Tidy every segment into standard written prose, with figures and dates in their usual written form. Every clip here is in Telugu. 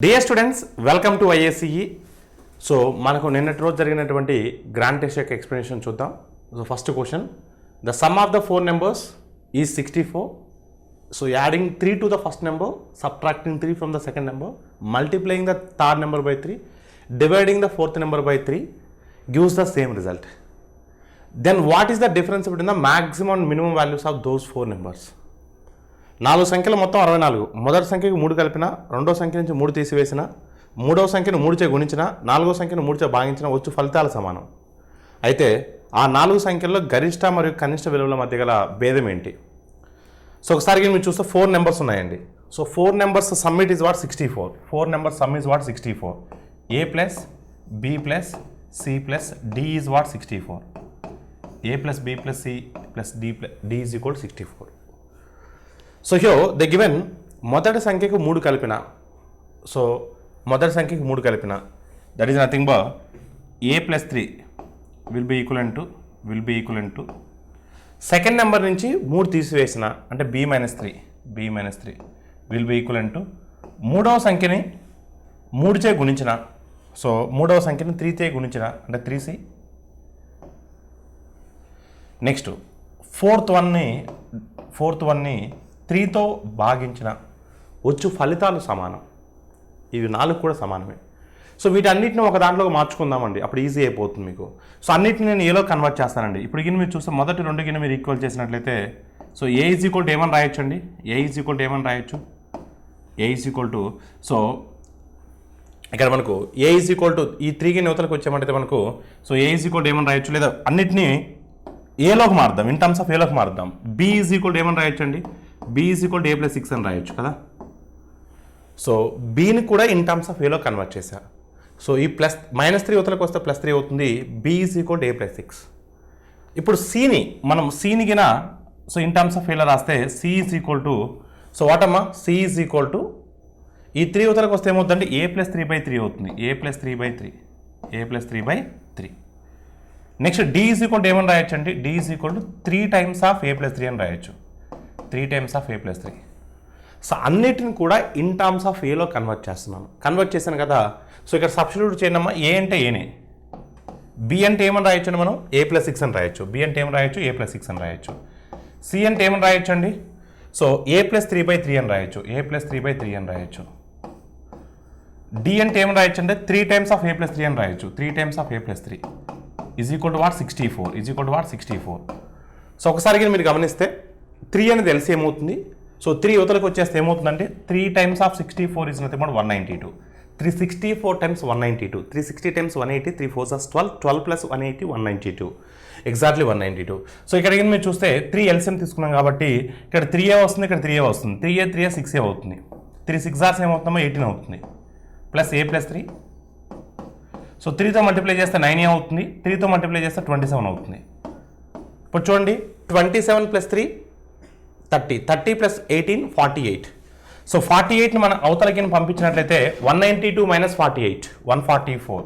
Dear students, welcome to IACE. So మనకు నిన్నటి రోజు జరిగినటువంటి గ్రాండ్ టెస్ట్ యొక్క ఎక్స్ప్లెనేషన్ చూద్దాం. So first question, the sum of the four numbers is 64. So adding 3 to the first number, subtracting 3 from the second number, multiplying the third number by 3, dividing the fourth number by 3 gives the same result. Then what is the difference between the maximum and minimum values of those four numbers? 4 సంఖ్యలు మొత్తం 64. మొదటి సంఖ్యకి 3 కలిపిన, రెండో సంఖ్య నుంచి 3 తీసివేసిన, మూడవ సంఖ్యను 3 చే గుణించిన, నాలుగో సంఖ్యను 3 చే భాగించిన వచ్చు ఫలితాలు సమానం. అయితే ఆ 4 సంఖ్యల్లో గరిష్ట మరియు కనిష్ట విలువల మధ్య గల భేదం ఏంటి? సో ఒకసారి మీరు చూస్తే 4 నెంబర్స్ ఉన్నాయండి. So 4 numbers summit is what 64. 4 numbers sum is what 64. A plus B plus C plus D is what 64. A plus B plus C plus D is equal 64. So here the given మొదటి సంఖ్యకు 3 కలిపిన, సో మొదటి సంఖ్యకు 3 కలిపిన, that is nothing but A plus 3 will be equal to second number నుంచి 3 తీసివేసిన, అంటే B minus 3 will be equal to మూడవ సంఖ్యని 3 చే గుణించిన, సో మూడవ సంఖ్యని 3 చే గుణించిన, అంటే 3C. నెక్స్ట్ ఫోర్త్ వన్ని 3తో భాగించిన వచ్చు ఫలితాలు సమానం. ఇవి 4 కూడా సమానమే. సో వీటన్నిటిని ఒక దాంట్లోకి మార్చుకుందామండి, అప్పుడు ఈజీ అయిపోతుంది మీకు. సో అన్నిటిని నేను ఏలో కన్వర్ట్ చేస్తానండి. ఇప్పుడు గిన్నె మీరు చూస్తే మొదటి 2 గిన్నె మీరు ఈక్వల్ చేసినట్లయితే, so A is equal to ఏమని రాయొచ్చు అండి, ఏ ఈజ్ ఈక్వల్ టు సో ఇక్కడ మనకు ఏ ఈజ్ ఈక్వల్ టు ఈ 3 గిన్నె యువతలకు వచ్చామంటే మనకు, so A is equal to ఏమని రాయొచ్చు, లేదా అన్నిటినీ ఏలోకి మారుద్దాం, ఇన్ టర్మ్స్ ఆఫ్ ఏలోకి మారుద్దాం. బి ఈజ్ ఈక్వల్ టు ఏమని రాయొచ్చు అండి, B is equal to A plus 6 అని రాయొచ్చు కదా. సో బీని కూడా ఇన్ టర్మ్స్ ఆఫ్ ఏలో కన్వర్ట్ చేశారు. సో ఈ -3 యువతలకు వస్తే +3 అవుతుంది. B is equal to A plus 6. ఇప్పుడు సిని గిన సో ఇన్ టర్మ్స్ ఆఫ్ ఏలో రాస్తే C is equal to, so వాటమ్మా సి ఈజ్ ఈక్వల్ టు ఈ 3 యువతలకు వస్తే ఏమవుతుందంటే A ప్లస్ 3/3 అవుతుంది. A plus 3/3. Next d is equal to ఏమని రాయొచ్చు అంటే, d is equal to 3 times of A plus 3 అని రాయొచ్చు. 3 times of A plus 3. So అన్నిటిని కూడా ఇన్ టర్మ్స్ ఆఫ్ ఏలో కన్వర్ట్ చేశాను కదా. సో ఇక్కడ సబ్స్టిట్యూట్ చేయండి అమ్మా. ఏ అంటే ఏనే, బి అంటే ఏమని రాయొచ్చు అండి మనం, A ప్లస్ 6 అని రాయొచ్చు. బి అంటే ఏమని రాయొచ్చు, A ప్లస్ 6 అని రాయొచ్చు. సి అంటే ఏమని రాయొచ్చు అండి, సో A ప్లస్ 3/3 అని రాయొచ్చు. అని రాయొచ్చు. డి అంటే ఏమని రాయొచ్చు అంటే 3 టైమ్స్ ఆఫ్ A ప్లస్ 3 అని రాయొచ్చు. 3 times of A plus 3 is equal to what 64. So ఒకసారి మీరు గమనిస్తే 3 అనేది ఎల్సి ఏమవుతుంది, సో 3 యువతలకు వచ్చేస్తే ఏమవుతుందంటే 3 times of 64 is nothing but 192. 364 times 192. 360 times 180. 3 4 12. 12 plus 180 192. Exactly 192. So ఇక్కడ మీరు చూస్తే 3 ఎల్సిఎం తీసుకున్నాం కాబట్టి ఇక్కడ 3A వస్తుంది, ఇక్కడ 3A వస్తుంది. 3A 6A అవుతుంది. 3 6 ఆర్స్ ఏమవుతుందో 18 అవుతుంది. Plus A plus 3. సో 3తో మల్టిప్లై చేస్తే 9A అవుతుంది. 3తో మల్టిప్లై చేస్తే 27 అవుతుంది. ఇప్పుడు చూడండి, 27 ప్లస్ 3 30. 30 ప్లస్ 18 48. సో 48ని మన అవతలకి పంపించినట్లయితే 192 మైనస్ 48 144.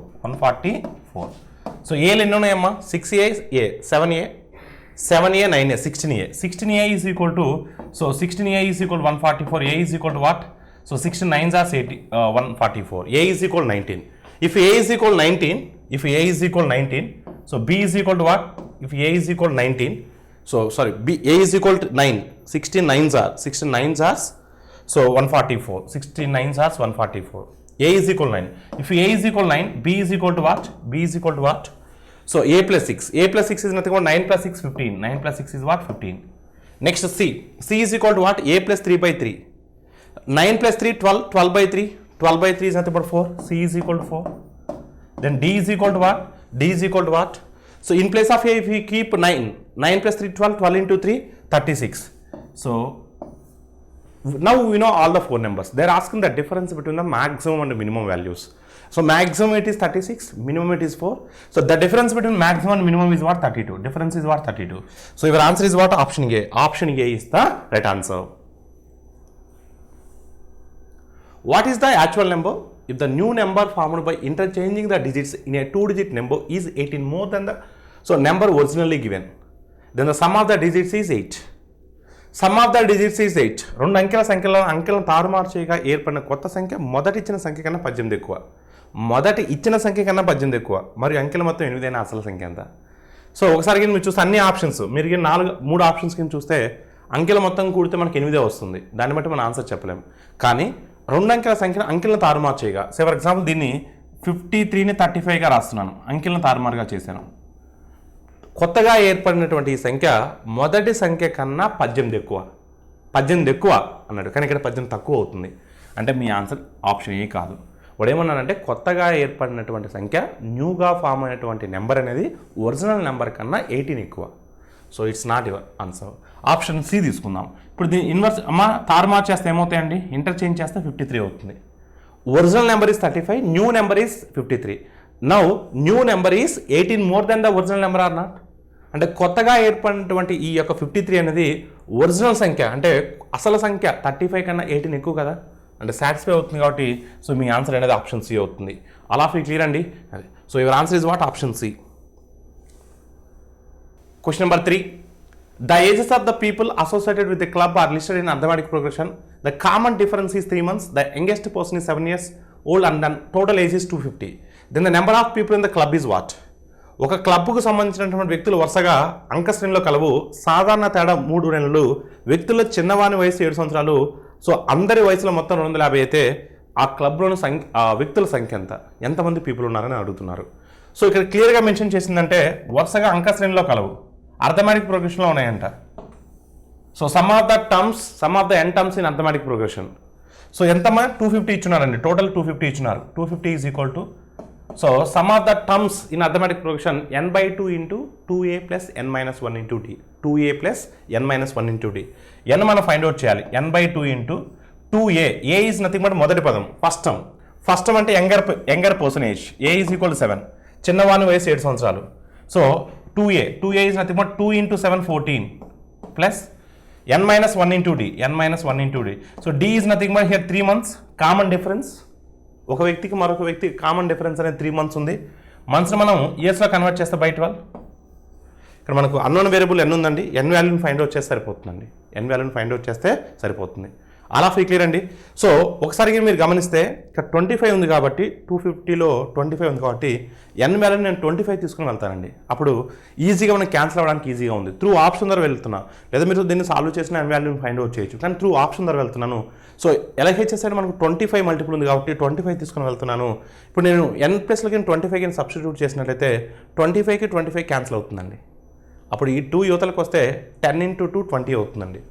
సో ఏలు ఎన్ని ఉన్నాయమ్మా, 6A 7A 9A 16A is equal to, so 16A is equal 144. A is equal to what, so 16 9s are 144. A is equal 19. If A is equal 19, so B is equal to what? If A is equal 19, so sorry, A is equal to 9. 16 9s are so 144. 16 9s are 144. A is equal 9. If A is equal 9, B is equal to what? So A plus 6. A plus 6 is nothing but 9 plus 6 15. 9 plus 6 is what? 15. Next C. C is equal to what? A plus 3/3. 9 plus 3 12. 12/3. 12/3 is nothing but 4. C is equal to 4. Then D is equal to what? So in place of A, if we keep 9 plus 3 12. 12 into 3 36. So now we know all the 4 numbers. They are asking the difference between the maximum and the minimum values. So maximum it is 36, minimum it is 4. So the difference between maximum and minimum is what? 32. Difference is what? 32. So your answer is what? Option A. Option A is the right answer. What is the actual number if the new number formed by interchanging the digits in a 2-digit number is 18 more than the number originally given? Then the sum of the digits is 8. Some of the digits is 8. 2 అంకెలను తారుమారు చేయగా ఏర్పడిన కొత్త సంఖ్య మొదటి ఇచ్చిన సంఖ్య కన్నా 18 ఎక్కువ. మొదటి ఇచ్చిన సంఖ్య కన్నా 18 ఎక్కువ మరియు అంకెల మొత్తం 8 అయిన అసలు సంఖ్య ఎంత? సో ఒకసారి కింద మీరు చూస్తే అన్ని ఆప్షన్స్ మీరు 3 ఆప్షన్స్ కింద చూస్తే అంకెల మొత్తం కూడితే మనకి 8 వస్తుంది. దాన్ని బట్టి మనం ఆన్సర్ చెప్పలేము. కానీ 2 అంకెల సంఖ్యను అంకెలను తారుమారు చేయగా, సో ఫర్ ఎగ్జాంపుల్ దీన్ని 53ని 35గా రాస్తున్నాను, అంకెలను తారుమారుగా చేశాను. కొత్తగా ఏర్పడినటువంటి ఈ సంఖ్య మొదటి సంఖ్య కన్నా 18 ఎక్కువ అన్నాడు. కానీ ఇక్కడ 18 తక్కువ అవుతుంది. అంటే మీ ఆన్సర్ ఆప్షన్ ఏ కాదు. వాడు ఏమన్నాడంటే కొత్తగా ఏర్పడినటువంటి సంఖ్య న్యూగా ఫామ్ అయినటువంటి నెంబర్ అనేది ఒరిజినల్ నెంబర్ కన్నా 18 ఎక్కువ. So it's not your answer. Option c తీసుకుందాం. ఇప్పుడు దీని ఇన్వర్స్ తారుమారు చేస్తే ఏమవుతాయండి? ఇంటర్చేంజ్ చేస్తే 53 అవుతుంది. Original number is 35, new number is 53. Now new number is 18 more than the original number are not? అంటే కొత్తగా ఏర్పడినటువంటి ఈ యొక్క 53 అనేది ఒరిజినల్ సంఖ్య, అంటే అసలు సంఖ్య 35 కన్నా 18 ఎక్కువ కదా, అంటే సాటిస్ఫై అవుతుంది. కాబట్టి సో మీ ఆన్సర్ అనేది ఆప్షన్ సి అవుతుంది. ఆల్ ఆఫ్ యూ క్లియర్ అండి? So your answer is what? Option C. Question number 3. The ages of the people associated with the club are listed in arithmetic progression. The common difference is 3 months. The youngest person is 7 years old and the total age is 250. Then the number of people in the club is what? ఒక క్లబ్కు సంబంధించినటువంటి వ్యక్తులు వరుసగా అంకశ్రేణిలో కలవు. సాధారణ తేడా 3 నెలలు. వ్యక్తుల్లో చిన్నవాని వయసు 7 సంవత్సరాలు. సో అందరి వయసులో మొత్తం 250 అయితే ఆ క్లబ్లోని వ్యక్తుల సంఖ్య ఎంత? ఎంతమంది పీపుల్ ఉన్నారని అడుగుతున్నారు. సో ఇక్కడ క్లియర్గా మెన్షన్ చేసిందంటే వరుసగా అంకశ్రేణిలో కలవు, అర్థమెటిక్ ప్రోగ్రెషన్లో ఉన్నాయంట. So sum of the n terms in arithmetic progression. So ఎంతమంది? 250 ఇచ్చున్నారండి. టోటల్ 250 ఇచ్చున్నారు. 250 is equal to, so sum of the terms in arithmetic progression n/2 into 2a plus n-1 into d. 2a plus n-1 into d. n మనం ఫైండ్ అవుట్ చేయాలి. n/2 into 2a. a is nothing but మొదటి పదం, ఫస్ట్ టర్మ్ అంటే younger person age. a is equal to 7. చిన్నవాని వయసు 7 సంవత్సరాలు. So 2a is nothing but 2 into 7 14 plus n-1 into d. n-1 into d. So d is nothing but here 3 months. Common difference, ఒక వ్యక్తికి మరొక వ్యక్తి కామన్ డిఫరెన్స్ అనేది 3 months ఉంది. మంత్స్ని మనం ఇయర్స్లో కన్వర్ట్ చేస్తే బయట వాళ్ళు ఇక్కడ మనకు అన్నోన్ వేరియబుల్ n ఉందండి. n వాల్యూని ఫైండ్ అవుట్ చేస్తే సరిపోతుందండి. n వాల్యూని ఫైండ్ అవుట్ చేస్తే సరిపోతుంది. అలా క్లియర్ అండి. సో ఒకసారి మీరు గమనిస్తే ఇక్కడ 25 ఉంది కాబట్టి 250లో 25 ఉంది కాబట్టి n వాల్యూని నేను 25 తీసుకుని వెళ్తానండి. అప్పుడు ఈజీగా మనం క్యాన్సిల్ అవ్వడానికి ఈజీగా ఉంది. త్రూ ఆప్షన్ ద్వారా వెళ్తున్నా, లేదా మీరు దీన్ని సాల్వ్ చేసిన n వాల్యూని ఫైండ్ అవుట్ చేయొచ్చు. కానీ త్రూ ఆప్షన్ ద్వారా వెళ్తున్నాను. సో LHS సైడ్ మనకు 25 మల్టిపుల్ ఉంది కాబట్టి 25 తీసుకుని వెళ్తున్నాను. ఇప్పుడు నేను n ప్లస్లోకి 25కి సబ్స్టిట్యూట్ చేసినట్లయితే 25కి 25 క్యాన్సిల్ అవుతుందండి. అప్పుడు ఈ 2 యువతలకు వస్తే 10 into 2 20 అవుతుందండి.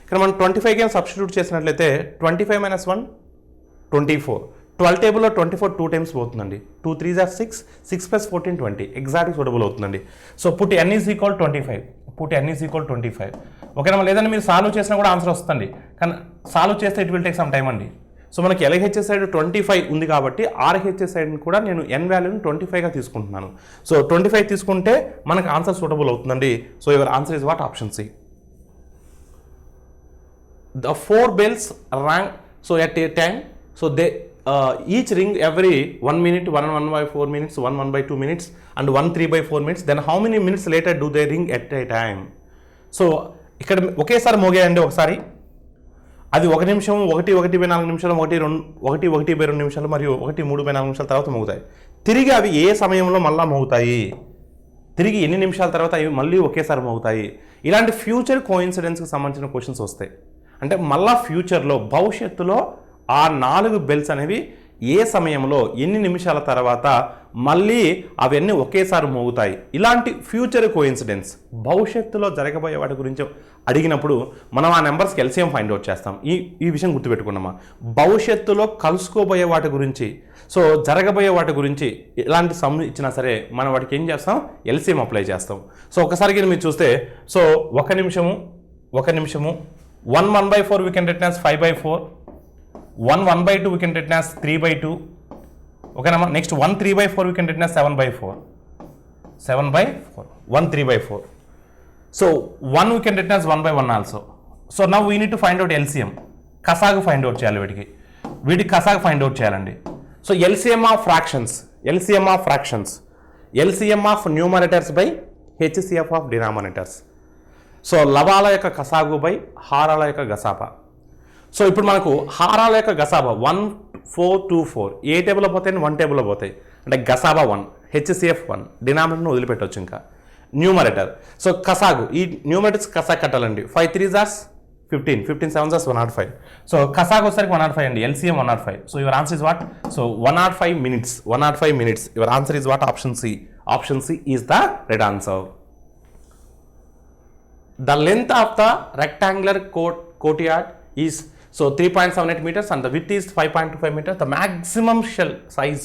ఇక్కడ మనం 25కి సబ్స్టిట్యూట్ చేసినట్లయితే 25 - 1 24. 12 టేబుల్లో 24 2 times పోతుందండి. 2 3s are 6, 6 + 14 20. ఎగ్జాక్ట్గా సూటబుల్ అవుతుందండి. So put n is equal 25. Put n is equal 25. ఓకేనా? లేదంటే మీరు సాల్వ్ చేసినా కూడా ఆన్సర్ వస్తుంది. కానీ సాల్వ్ చేస్తే it will take some time అండి. సో మనకి LHS సైడ్ 25 ఉంది కాబట్టి RHS సైడ్ కూడా నేను n వాల్యూని 25గా తీసుకుంటున్నాను. సో 25 తీసుకుంటే మనకు ఆన్సర్ సూటబుల్ అవుతుందండి. So your answer is what? Option C. The 4 bells rang so at a time, so they each ring every 1 minute, 1/4 minutes, 1/2 minutes and 3/4 minutes. Then how many minutes later do they ring at a time? So ఇక్కడ ఒకేసారి మోగాయండి. ఒకసారి అది 1 నిమిషం, 1:1/4 నిమిషాలు, 1:1/2 నిమిషాలు మరియు 1:3/4 నిమిషాల తర్వాత మోగుతాయి. తిరిగి అవి ఏ సమయంలో మళ్ళా మోగుతాయి, తిరిగి ఎన్ని నిమిషాల తర్వాత అవి మళ్ళీ ఒకేసారి మోగుతాయి. ఇలాంటి ఫ్యూచర్ కోఇన్సిడెన్స్కి సంబంధించిన క్వశ్చన్స్ వస్తాయి. అంటే మళ్ళా ఫ్యూచర్లో భవిష్యత్తులో ఆ 4 బెల్స్ అనేవి ఏ సమయంలో ఎన్ని నిమిషాల తర్వాత మళ్ళీ అవన్నీ ఒకేసారి మోగుతాయి. ఇలాంటి ఫ్యూచర్ కోఇన్సిడెన్స్ భవిష్యత్తులో జరగబోయే వాటి గురించి అడిగినప్పుడు మనం ఆ నెంబర్స్కి LCM ఫైండ్ అవుట్ చేస్తాం. ఈ విషయం గుర్తుపెట్టుకున్నామా? భవిష్యత్తులో కలుసుకోబోయే వాటి గురించి, సో జరగబోయే వాటి గురించి ఇలాంటి సమ్ ఇచ్చినా సరే మనం వాటికి ఏం చేస్తాం? LCM అప్లై చేస్తాం. సో ఒకసారికి మీరు చూస్తే, సో 1 నిమిషము 1/4 we can written as 5/4, 1/2 we can written as 3/2. ఓకేనా? Next 3/4 we can written as 7/4, 1 3/4. So 1 we can written as 1/1 also. So now we need to find out LCM. కసాగు ఫైండ్ అవుట్ చేయాలి. వీటికి కసాగు ఫైండ్ అవుట్ చేయాలండి. So LCM of fractions, LCM of numerators by HCF of denominators. So లవాల యొక్క కసాగు బై హారాల యొక్క గసాబా. సో ఇప్పుడు మనకు హారాల యొక్క గసాబా 1 4 2 4 ఏ టేబుల్లో పోతాయి 1 టేబుల్లో పోతాయి. అంటే గసాబా 1 HCF 1 డినామినేటర్ను వదిలిపెట్టవచ్చు. ఇంకా న్యూమరేటర్. సో కసాగు ఈ న్యూమరేటర్స్ కసాగు కట్టాలండి. 5 3s are 15 15 7s are 105. So కసాగు వచ్చేసరికి 105 అండి. LCM 105. So your answer is what? So 105 minutes. 105 minutes. Your answer is what? Option C. Option C is the right answer. The length of the rectangular courtyard is 3.78 meters and the width is 5.25 meters. The maximum shell size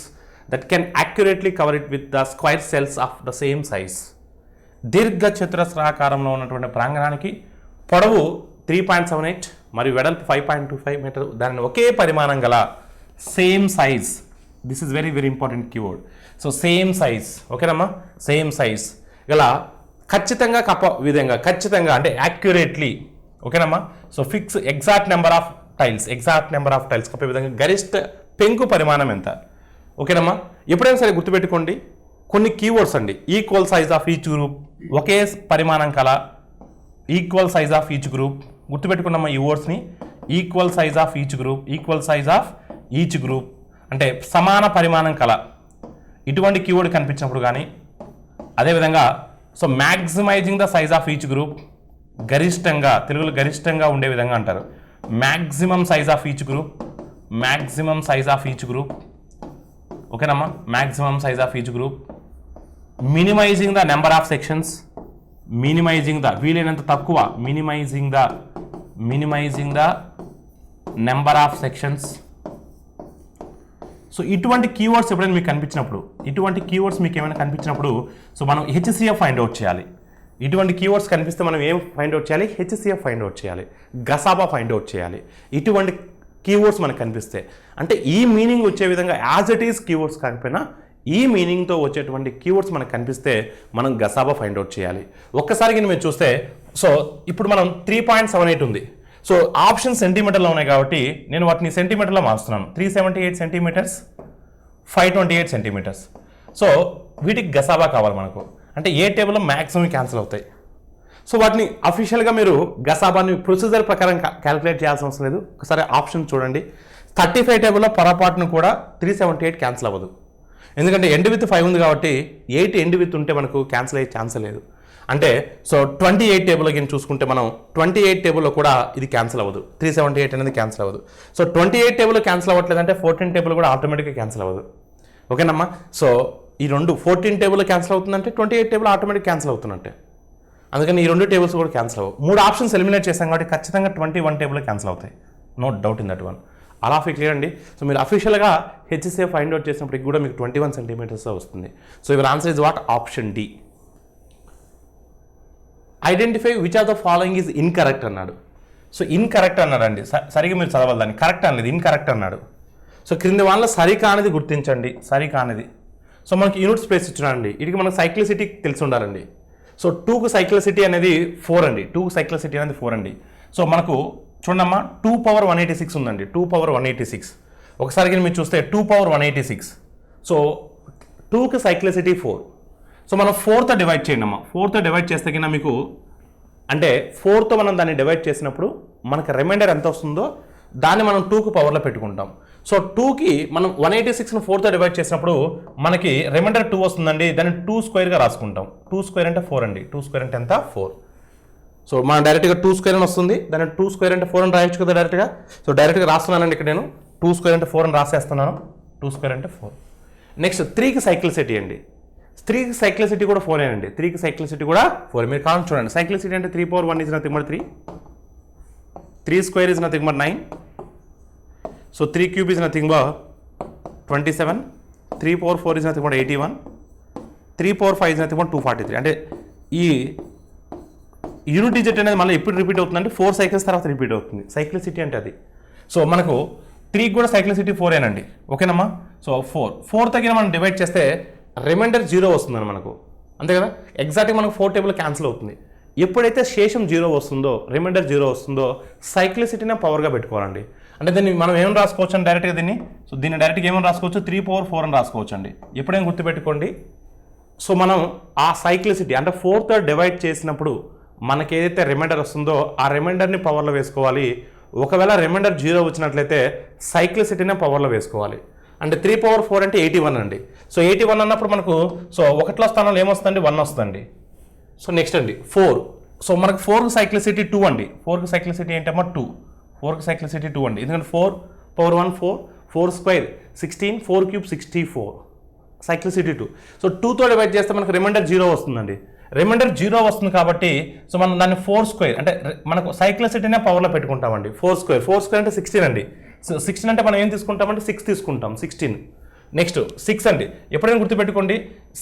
that can accurately cover it with the square cells of the same size. దీర్ఘ చతురస్రాకారంలో ఉన్నటువంటి ప్రాంగణానికి పొడవు 3.78 మరియు వెడల్పు 5.25 మీటర్. దానిని ఒకే పరిమాణం గల same size. This is very very important keyword. So same size. ఓకేనమ్మా? సేమ్ సైజ్ గల ఖచ్చితంగా కప్ప విధంగా, ఖచ్చితంగా అంటే యాక్యురేట్లీ. ఓకేనమ్మా? So fix exact number of tiles, exact number of tiles కప్పే విధంగా గరిష్ట పెంకు పరిమాణం ఎంత? ఓకేనమ్మా? ఎప్పుడైనా సరే గుర్తుపెట్టుకోండి కొన్ని కీవర్డ్స్ అండి. Equal size of each group, ఒకే పరిమాణం కల, equal size of each group. గుర్తుపెట్టుకున్నామా ఈ వర్డ్స్ని? Equal size of each group, equal size of each group అంటే సమాన పరిమాణం కల. ఇటువంటి కీవర్డ్ కనిపించినప్పుడు కానీ, అదేవిధంగా so maximising the size of each group, గరిష్టంగా, తెలుగులో గరిష్టంగా ఉండే విధంగా అంటారు. Maximum size of each group, maximum size of each group. ఓకేనమ్మా? Maximum size of each group. Minimising the number of sections, minimising the వీలైనంత తక్కువ, minimising the number of sections. So ఇటువంటి కీవర్డ్స్ ఎప్పుడైనా మీకు కనిపించినప్పుడు, ఇటువంటి కీవర్డ్స్ మీకు ఏమైనా కనిపించినప్పుడు సో మనం HCF ఫైండ్ అవుట్ చేయాలి. ఇటువంటి కీవర్డ్స్ కనిపిస్తే మనం ఏం ఫైండ్ అవుట్ చేయాలి? HCF ఫైండ్ అవుట్ చేయాలి, గసాబా ఫైండ్ అవుట్ చేయాలి. ఇటువంటి కీవర్డ్స్ మనకు కనిపిస్తే అంటే ఈ మీనింగ్ వచ్చే విధంగా యాజ్ ఇట్ ఈస్ కీవర్డ్స్ కాకపోయినా ఈ మీనింగ్తో వచ్చేటువంటి కీవర్డ్స్ మనకు కనిపిస్తే మనం గసాబా ఫైండ్ అవుట్ చేయాలి. ఒక్కసారి మీరు చూస్తే సో ఇప్పుడు మనం 3.78 ఉంది. సో ఆప్షన్ సెంటీమీటర్లో ఉన్నాయి కాబట్టి నేను వాటిని సెంటీమీటర్లో మార్చుతున్నాను. 378 సెంటీమీటర్స్, 528 సెంటీమీటర్స్. సో వీటికి గసాబా కావాలి మనకు. అంటే ఏ టేబుల్లో మ్యాక్సిమం క్యాన్సిల్ అవుతాయి. సో వాటిని అఫీషియల్గా మీరు గసాబాని ప్రొసీజర్ ప్రకారం క్యాలిక్యులేట్ చేయాల్సిన అవసరం లేదు. ఒకసారి ఆప్షన్ చూడండి. 35 టేబుల్లో పొరపాటును కూడా 378 క్యాన్సిల్ అవ్వదు. ఎందుకంటే ఎండ్ విత్ 5 ఉంది కాబట్టి 8 ఎండ్ విత్ ఉంటే మనకు క్యాన్సిల్ అయ్యే ఛాన్స్ లేదు. అంటే సో 28 టేబుల్లో కింద చూసుకుంటే మనం 28 టేబుల్లో కూడా ఇది క్యాన్సిల్ అవ్వదు. 378 అనేది క్యాన్సిల్ అవ్వదు. సో 28 టేబుల్లో క్యాన్సిల్ అవ్వట్లేదు అంటే 14 టేబుల్ కూడా ఆటోమేటిక్గా క్యాన్సిల్ అవ్వదు. ఓకేనమ్మా? సో ఈ రెండు 14 టేబుల్లో క్యాన్సిల్ అవుతుందంటే 28 టేబుల్ ఆటోమేటిక్ క్యాన్సిల్ అవుతున్నట్టే. అందుకని ఈ 2 టేబుల్స్ కూడా క్యాన్సిల్ అవ్వవు. 3 ఆప్షన్స్ ఎలిమినేట్ చేస్తాం కాబట్టి ఖచ్చితంగా 21 టేబుల్లో క్యాన్సిల్ అవుతాయి. No doubt in that one. అలా క్లియర్ అండి. సో మీరు అఫీషియల్గా HCF ఫైండ్ అవుట్ చేసినప్పటికి కూడా మీకు 21 సెంటీమీటర్స్ వస్తుంది. So your answer is what? Option D. Identify which of the following is incorrect అన్నాడు. సో ఇన్కరెక్ట్ అన్నాడండి. సరిగా మీరు చదవాలి దాన్ని. కరెక్ట్ అనేది ఇన్కరెక్ట్ అన్నాడు. సో క్రింది వాళ్ళ సరికానిది గుర్తించండి. సరికానిది. సో మనకి యూనిట్ స్పేస్ ఇచ్చినాడండి. వీటికి మనకు సైక్లిసిటీ తెలిసి ఉండాలండి. సో 2కు సైక్లిసిటీ అనేది 4 అండి. 2కు సైక్లిసిటీ అనేది 4 అండి. సో మనకు చూడమ్మా 2 పవర్ 186 ఉందండి. 2 పవర్ 186. ఒకసారి మీరు చూస్తే 2 పవర్ 186. సో 2కి సైక్లిసిటీ 4. సో మనం 4తో డివైడ్ చేయండి అమ్మా. 4తో డివైడ్ చేస్తే కింద మీకు అంటే 4తో మనం దాన్ని డివైడ్ చేసినప్పుడు మనకు రిమైండర్ ఎంత వస్తుందో దాన్ని మనం 2కు పవర్లో పెట్టుకుంటాం. సో 2కి మనం 186ను 4తో డివైడ్ చేసినప్పుడు మనకి రిమైండర్ 2 వస్తుందండి. దాన్ని 2 స్క్వేర్గా రాసుకుంటాం. 2 స్క్వేర్ అంటే 4 అండి. 2 స్క్వేర్ అంటే ఎంత? 4. సో మనం డైరెక్ట్గా 2 స్క్వేర్ అని వస్తుంది. దాన్ని 2 స్క్వేర్ అంటే 4 అని రాయొచ్చు కదా డైరెక్ట్గా. సో డైరెక్ట్గా రాస్తున్నానండి ఇక్కడ నేను 2 స్క్వేర్ అంటే 4 అని రాసేస్తున్నాను. 2 స్క్వేర్ అంటే 4. నెక్స్ట్ 3కి సైక్లిసిటీ అండి. 3కి సైక్లిసిటీ కూడా 4 అండి. 3కి సైక్లిసిటీ కూడా 4. మీరు కావాలి చూడండి. సైక్లిసిటీ అంటే 3 power 1 is nothing but 3. 3 square is nothing but 9. So 3 cube is nothing but 27. 3 power 4 is nothing but 81. 3 power 5 is nothing but 243. అంటే ఈ యూనిట్ డిజిట్ అనేది మళ్ళీ ఎప్పుడు రిపీట్ అవుతుందంటే 4 సైకిల్స్ తర్వాత రిపీట్ అవుతుంది. సైక్లిసిటీ అంటే అది. సో మనకు 3కి కూడా సైక్లిసిటీ 4 అండి. ఓకేనమ్మా? సో 4 తగిన మనం డివైడ్ చేస్తే రిమైండర్ 0 వస్తుందని మనకు. అంతే కదా? ఎగ్జాక్ట్గా మనకు 4 టేబుల్ క్యాన్సిల్ అవుతుంది. ఎప్పుడైతే శేషం 0 వస్తుందో, రిమైండర్ 0 వస్తుందో సైక్లిసిటీనే పవర్గా పెట్టుకోవాలండి. అంటే దీన్ని మనం ఏం రాసుకోవచ్చు అని డైరెక్ట్గా దీన్ని. సో దీన్ని డైరెక్ట్గా ఏమని రాసుకోవచ్చు? 3 పవర్ 4 అని రాసుకోవచ్చు అండి. ఎప్పుడైనా గుర్తుపెట్టుకోండి. సో మనం ఆ సైక్లిసిటీ అంటే 4తో డివైడ్ చేసినప్పుడు మనకి ఏదైతే రిమైండర్ వస్తుందో ఆ రిమైండర్ని పవర్లో వేసుకోవాలి. ఒకవేళ రిమైండర్ 0 వచ్చినట్లయితే సైక్లిసిటీనే పవర్లో వేసుకోవాలి. అంటే 3/4 అంటే 81 అండి. సో 81 అన్నప్పుడు మనకు సో ఒకటిలో స్థానంలో ఏమొస్తుందండి 1 వస్తుందండి. సో నెక్స్ట్ అండి 4. సో మనకు 4కి సైక్లిసిటీ 2 అండి. 4కి సైక్లిసిటీ ఏంటమ్మా 2. 4కి సైక్లిసిటీ 2 అండి. ఎందుకంటే 4/1 4, 4 స్క్వేర్ 16, 4 క్యూబ్ 64, సైక్లిసిటీ 2. సో 2తో డివైడ్ చేస్తే మనకు రిమైండర్ 0 వస్తుందండి. రిమైండర్ 0 వస్తుంది కాబట్టి సో మనం దాన్ని 4 స్క్వేర్ అంటే మనకు సైక్లిసిటీనే పవర్లో పెట్టుకుంటామండి. 4 స్క్వేర్ అంటే 16 అండి. సో 16 అంటే మనం ఏం తీసుకుంటామంటే 6 తీసుకుంటాం. 16. నెక్స్ట్ 6 అండి. ఎప్పుడైనా గుర్తుపెట్టుకోండి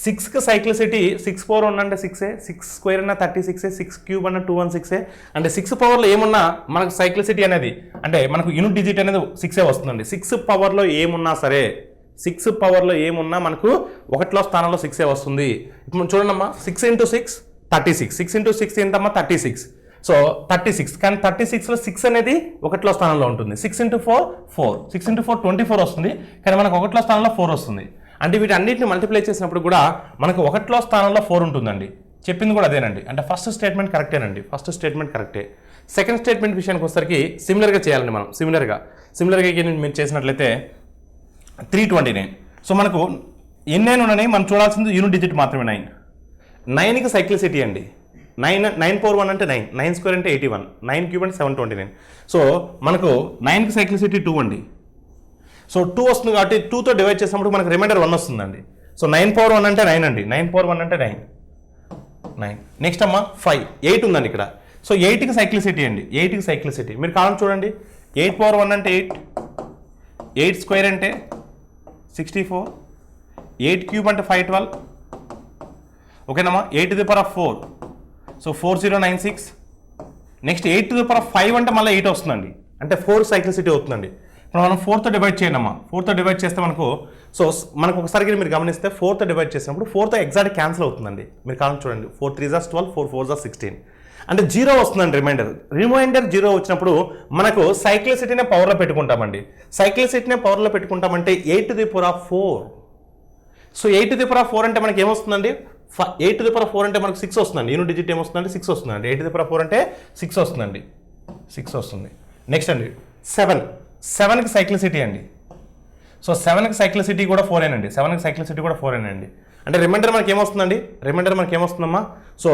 6కి సైక్లిసిటీ 6/1 అంటే 6ఏ, 6 స్క్వేర్ అన్న 36ఏ, 6 క్యూబ్ అన్న 216ఏ. అంటే 6 పవర్లో ఏమున్నా మనకు సైక్లిసిటీ అనేది అంటే మనకు యూనిట్ డిజిట్ అనేది 6ఏ వస్తుందండి. 6 పవర్లో ఏమున్నా సరే 6 పవర్లో ఏమున్నా మనకు ఒకటిలో స్థానంలో 6ఏ వస్తుంది. ఇప్పుడు చూడండమ్మా 6 × 6 36, 6 × 6 ఏంటమ్మా 36. సో 36 కానీ 36లో 6 అనేది ఒకటిలో స్థానంలో ఉంటుంది. 6 × 4 4, 6 × 4 24 వస్తుంది కానీ మనకు ఒకటిలో స్థానంలో 4 వస్తుంది. అంటే వీటి అన్నింటిని మల్టిప్లై చేసినప్పుడు కూడా మనకు ఒకటిలో స్థానంలో 4 ఉంటుందండి. చెప్పింది కూడా అదేనండి. అంటే ఫస్ట్ స్టేట్మెంట్ కరెక్టేనండి. ఫస్ట్ స్టేట్మెంట్ కరెక్టే. సెకండ్ స్టేట్మెంట్ విషయానికి వచ్చేసరికి సిమిలర్గా చేయాలండి మనం. సిమిలర్గా మీరు చేసినట్లయితే 329. సో మనకు ఎన్ని ఉన్నాయి మనం చూడాల్సింది యూనిట్ డిజిట్ మాత్రమే 9. 9కి సైక్లిసిటీ అండి 9/1 అంటే 9, 9 స్క్వేర్ అంటే 81, 9 క్యూబ్ అంటే 729. సో మనకు 9కి సైక్లిసిటీ 2 అండి. సో 2 వస్తుంది కాబట్టి 2తో డివైడ్ చేసినప్పుడు మనకు రిమైండర్ 1 వస్తుందండి. సో 9/1 అంటే 9 అండి. 9/1 అంటే 9. నెక్స్ట్ అమ్మా 5, 8 ఉందండి ఇక్కడ. సో 8కి సైక్లిసిటీ అండి. 8కి సైక్లిసిటీ మీరు కావాలని చూడండి. 8/1 అంటే 8, 8 స్క్వేర్ అంటే 64, 8 క్యూబ్ అంటే 512. ఓకేనమ్మా 8⁴. సో 4096. నెక్స్ట్ 8⁵ అంటే మళ్ళీ 8 వస్తుందండి. అంటే 4 సైక్లిసిటీ అవుతుందండి. ఇప్పుడు మనం 4తో డివైడ్ చేయండి అమ్మా. 4తో డివైడ్ చేస్తే మనకు మనకు ఒకసారి మీరు గమనిస్తే 4తో డివైడ్ చేసినప్పుడు 4తో ఎగ్జాక్ట్ క్యాన్సిల్ అవుతుందండి. మీరు కావాలని చూడండి 4 3 = 12, 4 4 = 16. అంటే 0 వస్తుందండి రిమైండర్. 0 వచ్చినప్పుడు మనకు సైక్లిసిటీనే పవర్లో పెట్టుకుంటామండి. సైక్లిసిటీనే పవర్లో పెట్టుకుంటామంటే 8⁴. సో 8⁴ అంటే మనకి ఏమొస్తుందండి 8⁴ అంటే మనకు 6 వస్తుందండి. యూనిట్ డిజిట్ ఏమొస్తుందండి 6 వస్తుందండి. 8⁴ అంటే 6 వస్తుందండి. 6 వస్తుంది. నెక్స్ట్ అండి 7కి సైక్లిసిటీ అండి. సో 7కి సైక్లిసిటీ కూడా 4ఏనండి. 7కి సైక్లిసిటీ కూడా 4ఏనండి. అంటే రిమైండర్ మనకి ఏమొస్తుందండి మనకి ఏమొస్తుందమ్మా సో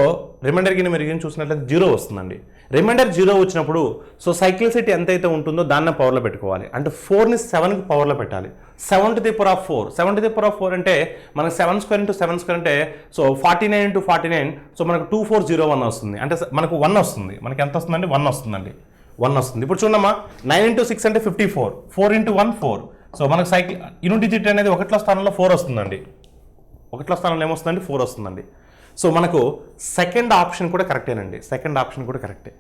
రిమైండర్కి మీరు ఏం చూసినట్లయితే 0 వస్తుందండి. రిమైండర్ 0 వచ్చినప్పుడు సో సైక్లిసిటీ ఎంతైతే ఉంటుందో దాన్ని పవర్లో పెట్టుకోవాలి. అంటే 4ని 7కి పవర్లో పెట్టాలి. 7⁴. 7⁴ అంటే మనకు 7 స్క్వేర్ × 7 స్క్వేర్ అంటే సో 49 × 49. సో మనకు 2401 వస్తుంది. అంటే మనకు 1 వస్తుంది. మనకి ఎంత వస్తుందండి 1 వస్తుందండి. 1 వస్తుంది. ఇప్పుడు చూడమ్మా 9 × 6 అంటే 54, 4 × 1 4. సో మనకు యూనిట్ డిజిట్ అనేది ఒకటిలో స్థానంలో 4 వస్తుందండి. ఒకటిలో స్థానంలో ఏమొస్తుందండి 4 వస్తుందండి. సో మనకు సెకండ్ ఆప్షన్ కూడా కరెక్టేనండి. సెకండ్ ఆప్షన్ కూడా కరెక్టే.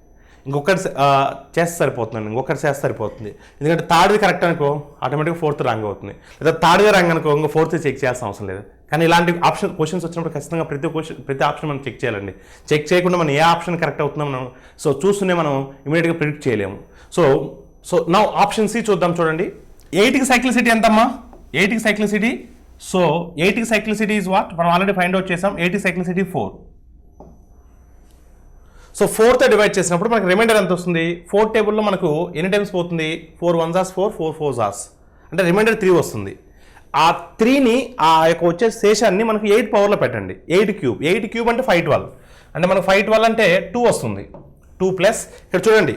ఇంకొకటి చేస్తే సరిపోతుందండి. ఇంకొకటి చేస్తే సరిపోతుంది. ఎందుకంటే థర్డ్ది కరెక్ట్ అనుకో ఆటోమేటిక్గా 4th రాంగ్ అవుతుంది. లేదా థర్డ్గా రాంగ్ అనుకో ఇంకో 4th చెక్ చేయాల్సిన అవసరం లేదు. కానీ ఇలాంటి క్వశ్చన్స్ వచ్చినప్పుడు ఖచ్చితంగా ప్రతి ఆప్షన్ మనం చెక్ చేయాలండి. చెక్ చేయకుండా మనం ఏ ఆప్షన్ కరెక్ట్ అవుతుందో మనం సో చూస్తూనే మనం ఇమీడియట్గా ప్రిడిక్ట్ చేయలేము. సో నౌ ఆప్షన్ సి చూద్దాం. చూడండి 8కి సైక్లిసిటీ ఎంతమ్మా 8కి సైక్లిసిటీ. సో 8కి సైక్లిసిటీ ఈజ్ వాట్ మనం ఆల్రెడీ ఫైండ్ అవుట్ చేసాం. 8కి సైక్లిసిటీ 4. సో 4తో డివైడ్ చేసినప్పుడు మనకు రిమైండర్ ఎంత వస్తుంది 4 టేబుల్లో మనకు ఎన్ని టైమ్స్ పోతుంది 4 1s 4, 4 4s అంటే రిమైండర్ 3 వస్తుంది. ఆ 3ని ఆ యొక్క వచ్చే శేషాన్ని మనకు 8 పవర్లో పెట్టండి. 8 క్యూబ్ అంటే 512. అంటే మనకు 512 అంటే 2 వస్తుంది. 2 ప్లస్ ఇక్కడ చూడండి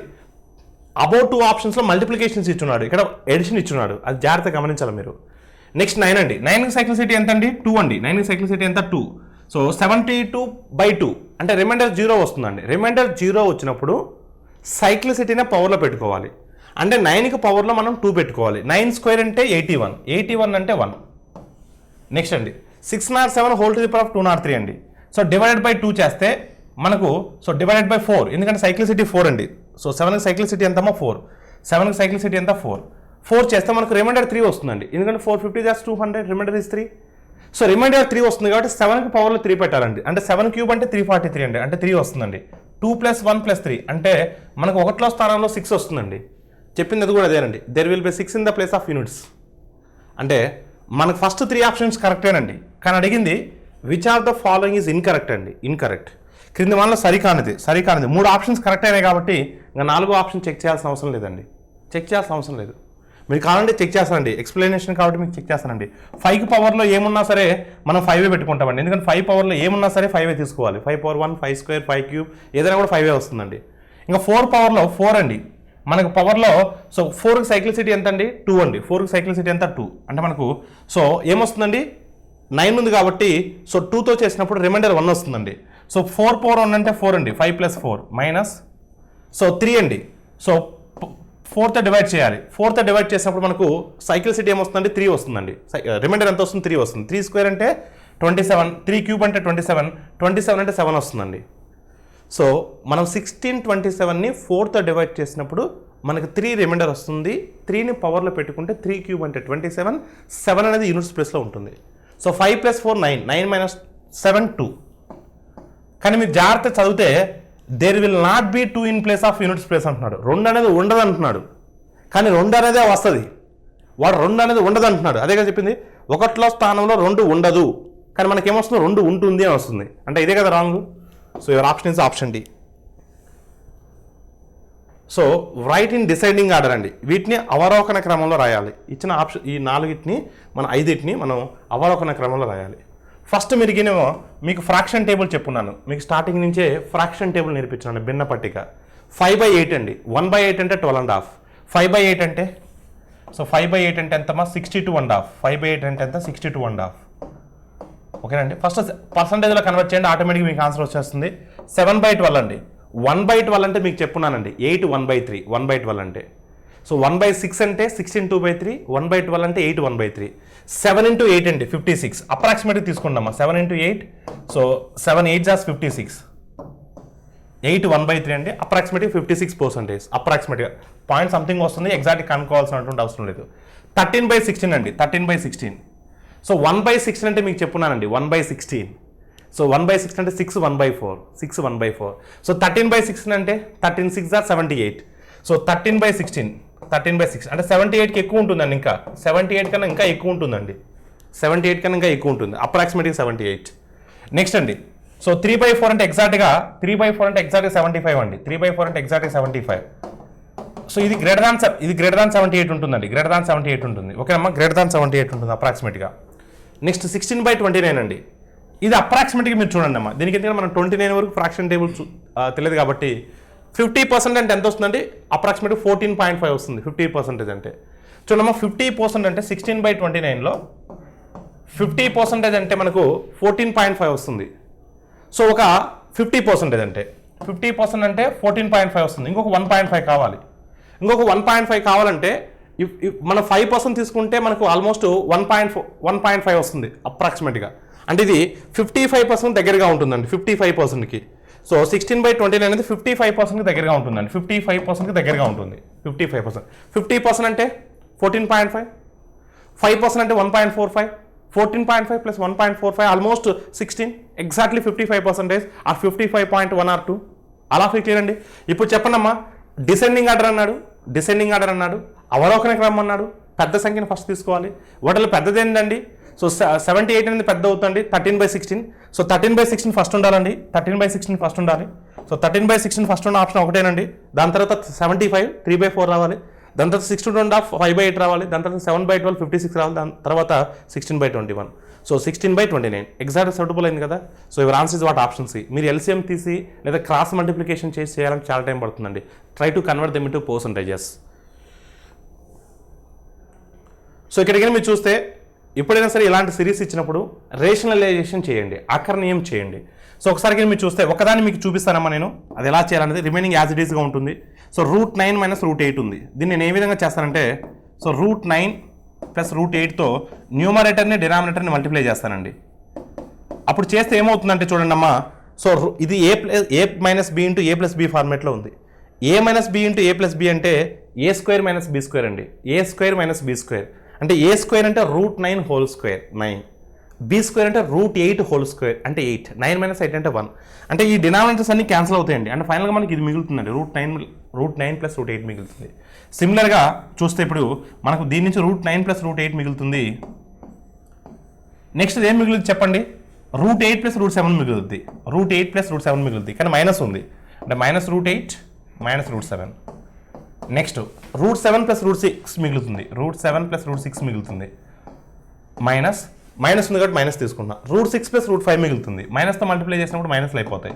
అబౌట్ 2 ఆప్షన్స్లో మల్టిప్లికేషన్స్ ఇచ్చున్నాడు, ఇక్కడ ఎడిషన్ ఇచ్చున్నాడు. అది జాగ్రత్తగా గమనించాలి మీరు. నెక్స్ట్ 9 అండి. 9కి సైక్లిసిటీ ఎంత అండి 2 అండి. 9కి సైక్లిసిటీ ఎంత 2. సో 72/2 అంటే రిమైండర్ 0 వస్తుందండి. రిమైండర్ 0 వచ్చినప్పుడు సైక్లిసిటీనే పవర్లో పెట్టుకోవాలి. అంటే 9కి పవర్లో మనం 2 పెట్టుకోవాలి. 9 స్క్వేర్ అంటే 81, 81 అంటే 1. నెక్స్ట్ అండి 607 whole to the power of 203 అండి. సో డివైడెడ్ బై 2 చేస్తే మనకు సో డివైడెడ్ బై 4 ఎందుకంటే సైక్లిసిటీ 4 అండి. సో 7కి సైక్లిసిటీ ఎంతమ్మా 4. 7కి సైక్లిసిటీ ఎంత 4 చేస్తే మనకు రిమైండర్ 3 వస్తుందండి. ఎందుకంటే 450 + 200 రిమైండర్ ఇస్ 3. సో రిమైండర్ 3 వస్తుంది కాబట్టి 7కి పవర్లో 3 పెట్టాలండి. అంటే 7 క్యూబ్ అంటే 343 అండి. అంటే 3 వస్తుందండి. 2 + 1 + 3 అంటే మనకు ఒకటిలో స్థానంలో 6 వస్తుందండి. చెప్పింది అది కూడా అదేనండి. There will be 6 in the place of units. అంటే మనకు ఫస్ట్ 3 ఆప్షన్స్ కరెక్టేనండి. కానీ అడిగింది which are the following is incorrect అండి. ఇన్కరెక్ట్. క్రింది వాళ్ళలో సరికానిది 3 ఆప్షన్స్ కరెక్ట్ అయినాయి కాబట్టి ఇంకా 4వ ఆప్షన్ చెక్ చేయాల్సిన అవసరం లేదండి. చెక్ చేయాల్సిన అవసరం లేదు. మీరు కావాలంటే చెక్ చేస్తానండి, ఎక్స్ప్లెనేషన్ కాబట్టి మీకు చెక్ చేస్తానండి. 5కి పవర్లో ఏమున్నా సరే మనం 5 పెట్టుకుంటామండి. ఎందుకంటే 5 పవర్లో ఏమున్నా సరే 5 తీసుకోవాలి. 5 పవర్ 1, 5 స్క్వేర్, 5 క్యూబ్ ఏదైనా కూడా 5 వస్తుందండి. ఇంకా 4 పవర్లో 4 అండి. మనకు పవర్లో సో 4కి సైక్లిసిటీ ఎంత అండి? 2 అండి. 4కి సైక్లిసిటీ ఎంత? 2. అంటే మనకు సో ఏమొస్తుందండి? 9 ఉంది కాబట్టి సో 2తో చేసినప్పుడు రిమైండర్ 1 వస్తుందండి. సో 4 పవర్ 1 అంటే 4 అండి. 5 + 4 మైనస్ సో 3 అండి. సో 4తో డివైడ్ చేయాలి. 4తో డివైడ్ చేసినప్పుడు మనకు సైక్లిసిటీ ఏమొస్తుందండి? 3 వస్తుందండి. రిమైండర్ ఎంత వస్తుంది? 3 వస్తుంది. 3 స్క్వేర్ అంటే 27, 3 క్యూబ్ అంటే 27, 27 అంటే 7 వస్తుందండి. సో మనం 1627ని 4తో డివైడ్ చేసినప్పుడు మనకు 3 రిమైండర్ వస్తుంది. 3ని పవర్లో పెట్టుకుంటే 3 క్యూబ్ అంటే 27, 7 అనేది యూనిట్స్ ప్లేస్లో ఉంటుంది. సో 5 + 4 9, 9 - 7 2. కానీ మీరు జాగ్రత్త చదివితే there will not be 2 in place of units place అంటున్నాడు. 2 అనేది ఉండదు అంటున్నాడు. కానీ 2 అనేదే వస్తుంది. వాడు 2 అనేది ఉండదు అంటున్నాడు. అదే కదా చెప్పింది. 1లో స్థానంలో 2 ఉండదు. కానీ మనకేమొస్తుంది? 2 ఉంటుంది అని వస్తుంది. అంటే ఇదే కదా wrong. So your option is option D. So right in deciding order అండి. వీటిని అవలోకన క్రమంలో రాయాలి. ఇచ్చిన ఆప్షన్ ఈ 4ని మన 5ని మనం అవలోకన క్రమంలో రాయాలి. ఫస్ట్ మీరుగినేమో మీకు ఫ్రాక్షన్ టేబుల్ చెప్పున్నాను. మీకు స్టార్టింగ్ నుంచే ఫ్రాక్షన్ టేబుల్ నేర్పించాను. భిన్న పట్టిక 5/8 అండి. 1/8 అంటే 12.5. 5/8 అంటే సో 5/8 అంటే ఎంతమా? 62.5. 5/8 అంటే ఎంత? 62.5. ఓకేనండి. ఫస్ట్ పర్సంటేజ్లో కన్వర్ట్ చేయండి, ఆటోమేటిక్గా మీకు ఆన్సర్ వచ్చేస్తుంది. 7/12 అండి. 1/12 అంటే మీకు చెప్పున్నానండి. 8 1/3. 1/12 అంటే సో 1/6 అంటే 16 2/3. 1/12 అంటే 8 1/3. 7 × 8 అండి 56. అప్రాక్సిమేట్గా తీసుకుంటామా? 7 × 8 సో 7 8 = 56. 8 1/3 అండి. అప్రాక్సిమేట్గా 56%. అప్రాక్సిమేట్గా పాయింట్ సంథింగ్ వస్తుంది. ఎగ్జాక్ట్గా కనుక్కోవాల్సినటువంటి అవసరం లేదు. 13/16 అండి. 13/16 సో 1/16 అంటే మీకు చెప్పున్నానండి. 1/16 సో 1/16 అంటే 6 1/4. 6 1/4 సో 13/16 అంటే 13 6 = 78. సో 13/16 అంటే 78కి ఎక్కువ ఉంటుందండి. ఇంకా 78 కన్నా ఇంకా ఎక్కువ ఉంటుందండి. 78 కన్నా ఇంకా ఎక్కువ ఉంటుంది. అప్రాక్సిమేట్గా 78. నెక్స్ట్ అండి సో 3/4 అంటే ఎగ్జాక్ట్గా 75 అండి. 3/4 అంటే ఎగ్జాక్ట్గా 75. సో ఇది గ్రేటర్ దాన్ 78 ఉంటుందండి. గ్రేటర్ దాన్ 78 ఉంటుంది. ఓకేనమ్మా, గ్రేటర్ దాన్ 78 ఉంటుంది అప్రాక్సిమేట్గా. నెక్స్ట్ 16/29 అండి. ఇది అప్రాక్సిమేట్గా మీరు చూడండి అమ్మా. దీనికి ఎందుకంటే మనం 29 వరకు ఫ్రాక్షన్ టేబుల్ తెలియదు కాబట్టి 50% అంటే ఎంత వస్తుందండి? అప్రాక్సిమేట్గా 14.5 వస్తుంది. 50% అంటే చూడమ్మా, 50% అంటే 16/29లో 50% అంటే మనకు 14.5 వస్తుంది. సో ఒక 50% అంటే 50% అంటే 14.5 వస్తుంది. ఇంకొక 1.5 కావాలి. ఇంకొక 1.5 కావాలంటే మనం 5% తీసుకుంటే మనకు ఆల్మోస్ట్ 1.5 వస్తుంది అప్రాక్సిమేట్గా. అంటే ఇది 55% దగ్గరగా ఉంటుందండి. 55%కి సో 16/29 అనేది 55%కి దగ్గరగా ఉంటుందండి. 55%కి దగ్గరగా ఉంటుంది. 55%. 50% అంటే 14.5. 5% అంటే 1.45. 14.5 + 1.45 ఆల్మోస్ట్ 16. ఎగ్జాక్ట్లీ 55%. ఆ 55.1 or 2 అలా ఫిక్స్ చేయండి. ఇప్పుడు చెప్పండి అమ్మా, డిసెండింగ్ ఆర్డర్ అన్నాడు, అవలోకన క్రమం అన్నాడు. పెద్ద సంఖ్యను ఫస్ట్ తీసుకోవాలి. వాటిలో పెద్దది ఏంటండి? సో 78 అనేది పెద్ద అవుతుంది. 13/16 సో 13/16 ఫస్ట్ ఉండాలండి. 13/16 ఫస్ట్ ఉండాలి. సో 13/16 ఫస్ట్ ఉన్న ఆప్షన్ ఒకటేనండి. దాని తర్వాత 75 3/4 రావాలి. దాని తర్వాత 62.5 5/8 రావాలి. దాని తర్వాత 7/12 56 రావాలి. దాని తర్వాత 16/21 సో 16/29 ఎగ్జాక్ట్ సూటబుల్ అయింది కదా. So your answer is what? Option C. మీరు LCM తీసి లేదా క్రాస్ మల్టిప్లికేషన్ చేసి చేయాలంటే చాలా టైం పడుతుందండి. Try to convert them into percentages. So ఇక్కడికి మీరు చూస్తే ఎప్పుడైనా సరే ఇలాంటి సిరీస్ ఇచ్చినప్పుడు రేషనలైజేషన్ చేయండి, అకర్ణీయం చేయండి. సో ఒకసారి మీరు చూస్తే ఒకదాన్ని మీకు చూపిస్తానమ్మా నేను, అది ఎలా చేయాలనేది. రిమైనింగ్ యాజ్ ఇట్ ఈస్గా ఉంటుంది. సో √9 - √8 ఉంది. దీన్ని నేను ఏ విధంగా చేస్తానంటే సో √9 + √8తో న్యూమరేటర్ని డినామినేటర్ని మల్టిప్లై చేస్తానండి. అప్పుడు చేస్తే ఏమవుతుందంటే చూడండి అమ్మా, సో ఇది a - b × a + b ఫార్మేట్లో ఉంది. a - b × a + b అంటే a² - b² అండి. a² - b² అంటే a² అంటే √9 హోల్ స్క్వేర్ 9, b² అంటే √8 హోల్ స్క్వేర్ అంటే 8, 9 - 8 అంటే 1. అంటే ఈ డినామినేటర్స్ అన్ని క్యాన్సిల్ అవుతాయండి. అంటే ఫైనల్గా మనకి ఇది మిగులుతుందండి. √9 + √8 మిగులుతుంది. సిమిలర్గా చూస్తే ఇప్పుడు మనకు దీని నుంచి √9 + √8 మిగులుతుంది. నెక్స్ట్ ఏం మిగులుతుంది చెప్పండి? √8 + √7 మిగులుద్ది. √8 + √7 మిగులుద్ది, కానీ మైనస్ ఉంది అంటే -√8 -√7. నెక్స్ట్ √7 + √6 మిగులుతుంది. √7 + √6 మిగులుతుంది. మైనస్ ఉంది కాబట్టి మైనస్ తీసుకున్నా. √6 + √5 మిగులుతుంది. మైనస్తో మల్టిప్లై చేసినప్పుడు మైనస్లు అయిపోతాయి.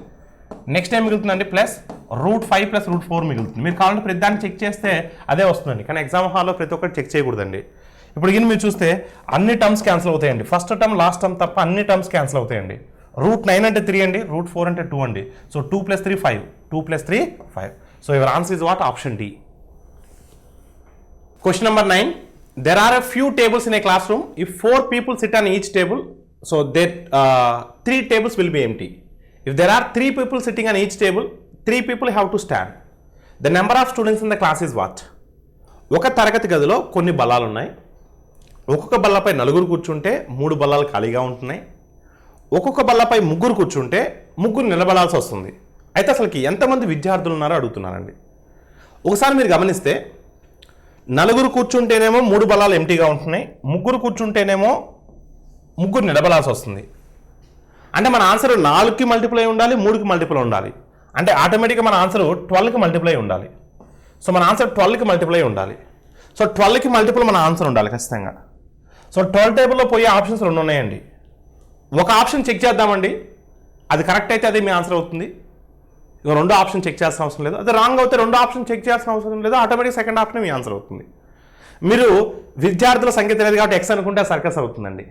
నెక్స్ట్ ఏం మిగులుతుందండి +5 + √4 మిగులుతుంది. మీరు కావాలంటే ప్రతి దాన్ని చెక్ చేస్తే అదే వస్తుందండి, కానీ ఎగ్జామ్ హాల్లో ప్రతి ఒక్కటి చెక్ చేయకూడదండి. ఇప్పుడు ఇది మీరు చూస్తే అన్ని టర్మ్స్ క్యాన్సిల్ అవుతాయండి. ఫస్ట్ టర్మ్ లాస్ట్ టర్మ్ తప్ప అన్ని టర్మ్స్ క్యాన్సిల్ అవుతాయండి. √9 అంటే 3 అండి, √4 అంటే 2 అండి. So 2 + 3 5, 2 + 3 5. So your answer is what? Option D. Question number 9. There are a few tables in a classroom. If 4 people sit on each table, so there 3 tables will be empty. If there are 3 people sitting on each table, 3 people have to stand. The number of students in the class is what? ఒక తరగతి గదిలో కొన్ని బల్లాలు ఉన్నాయి. ఒక్కొక్క బల్లపై 4 కూర్చుంటే 3 బల్లాలు ఖాళీగా ఉంటున్నాయి. ఒక్కొక్క బల్లపై 3 కూర్చుంటే 3 నిలబడాల్సి వస్తుంది. అయితే అసలుకి ఎంతమంది విద్యార్థులు ఉన్నారో అడుగుతున్నానండి. ఒకసారి మీరు గమనిస్తే 4 కూర్చుంటేనేమో 3 బల్లాలు ఎంటీగా ఉంటున్నాయి, 3 కూర్చుంటేనేమో 3 నిలబడాల్సి వస్తుంది. అంటే మన ఆన్సర్ 4కి మల్టిప్లై ఉండాలి, 3కి మల్టిప్లై ఉండాలి. అంటే ఆటోమేటిక్గా మన ఆన్సర్ 12కి మల్టిప్లై ఉండాలి. సో మన ఆన్సర్ 12కి మల్టిప్లై ఉండాలి. సో 12కి మల్టిపుల్ మన ఆన్సర్ ఉండాలి ఖచ్చితంగా. సో 12 టేబుల్లో పోయే ఆప్షన్స్ 2 ఉన్నాయండి. ఒక ఆప్షన్ చెక్ చేద్దామండి, అది కరెక్ట్ అయితే అది మీ ఆన్సర్ అవుతుంది. ఇక 2 ఆప్షన్ చెక్ చేయాల్సిన అవసరం లేదు. అది రాంగ్ అవుతే 2 ఆప్షన్ చెక్ చేయాల్సిన అవసరం లేదు, ఆటోమేటిక్ సెకండ్ ఆప్షన్ మీ ఆన్సర్ అవుతుంది. మీరు విద్యార్థుల సంఖ్య తెలియదు కాబట్టి ఎక్స్ అనుకుంటే సర్కస్ అవుతుందండి.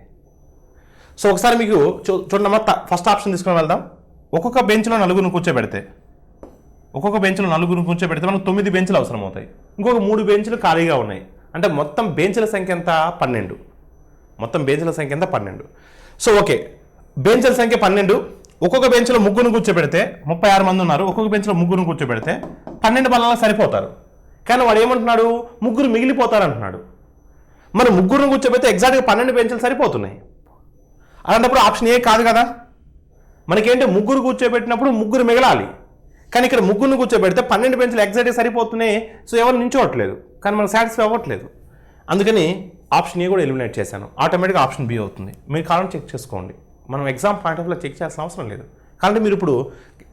సో ఒకసారి మీకు చూడమ్మా, ఫస్ట్ ఆప్షన్ తీసుకొని వెళ్దాం. ఒక్కొక్క బెంచ్లో 4 కూర్చోబెడితే మనకు 9 బెంచ్లు అవసరం అవుతాయి. ఇంకొక 3 బెంచ్లు ఖాళీగా ఉన్నాయి. అంటే మొత్తం బెంచ్ల సంఖ్య ఎంత? 12. మొత్తం బెంచ్ల సంఖ్య ఎంత? 12. సో ఓకే, బెంచ్ల సంఖ్య 12. ఒక్కొక్క బెంచ్లో 3 కూర్చోబెడితే 36 మంది ఉన్నారు. ఒక్కొక్క బెంచ్లో 3 కూర్చోబెడితే 12 బల్లాలు సరిపోతారు. కానీ వాడు ఏమంటున్నాడు? 3 మిగిలిపోతారు అంటున్నాడు. మరి 3 కూర్చోబెడితే ఎగ్జాక్ట్గా 12 బెంచ్లు సరిపోతున్నాయి. అలాంటప్పుడు ఆప్షన్ ఏ కాదు కదా. మనకేంటి 3 కూర్చోబెట్టినప్పుడు 3 మిగలాలి, కానీ ఇక్కడ 3 కూర్చోబెడితే 12 బెంచ్లు ఎగ్జాక్ట్గా సరిపోతున్నాయి. సో ఎవరు నించోవట్లేదు, కానీ మనకు సాటిస్ఫై అవ్వట్లేదు. అందుకని ఆప్షన్ ఏ కూడా ఎలిమినేట్ చేశాను. ఆటోమేటిక్గా ఆప్షన్ బి అవుతుంది. మీరు కావాలని చెక్ చేసుకోండి. మనం ఎగ్జామ్ పాయింట్ ఆఫ్ వ్యూలో చెక్ చేయాల్సిన అవసరం లేదు. కాబట్టి మీరు ఇప్పుడు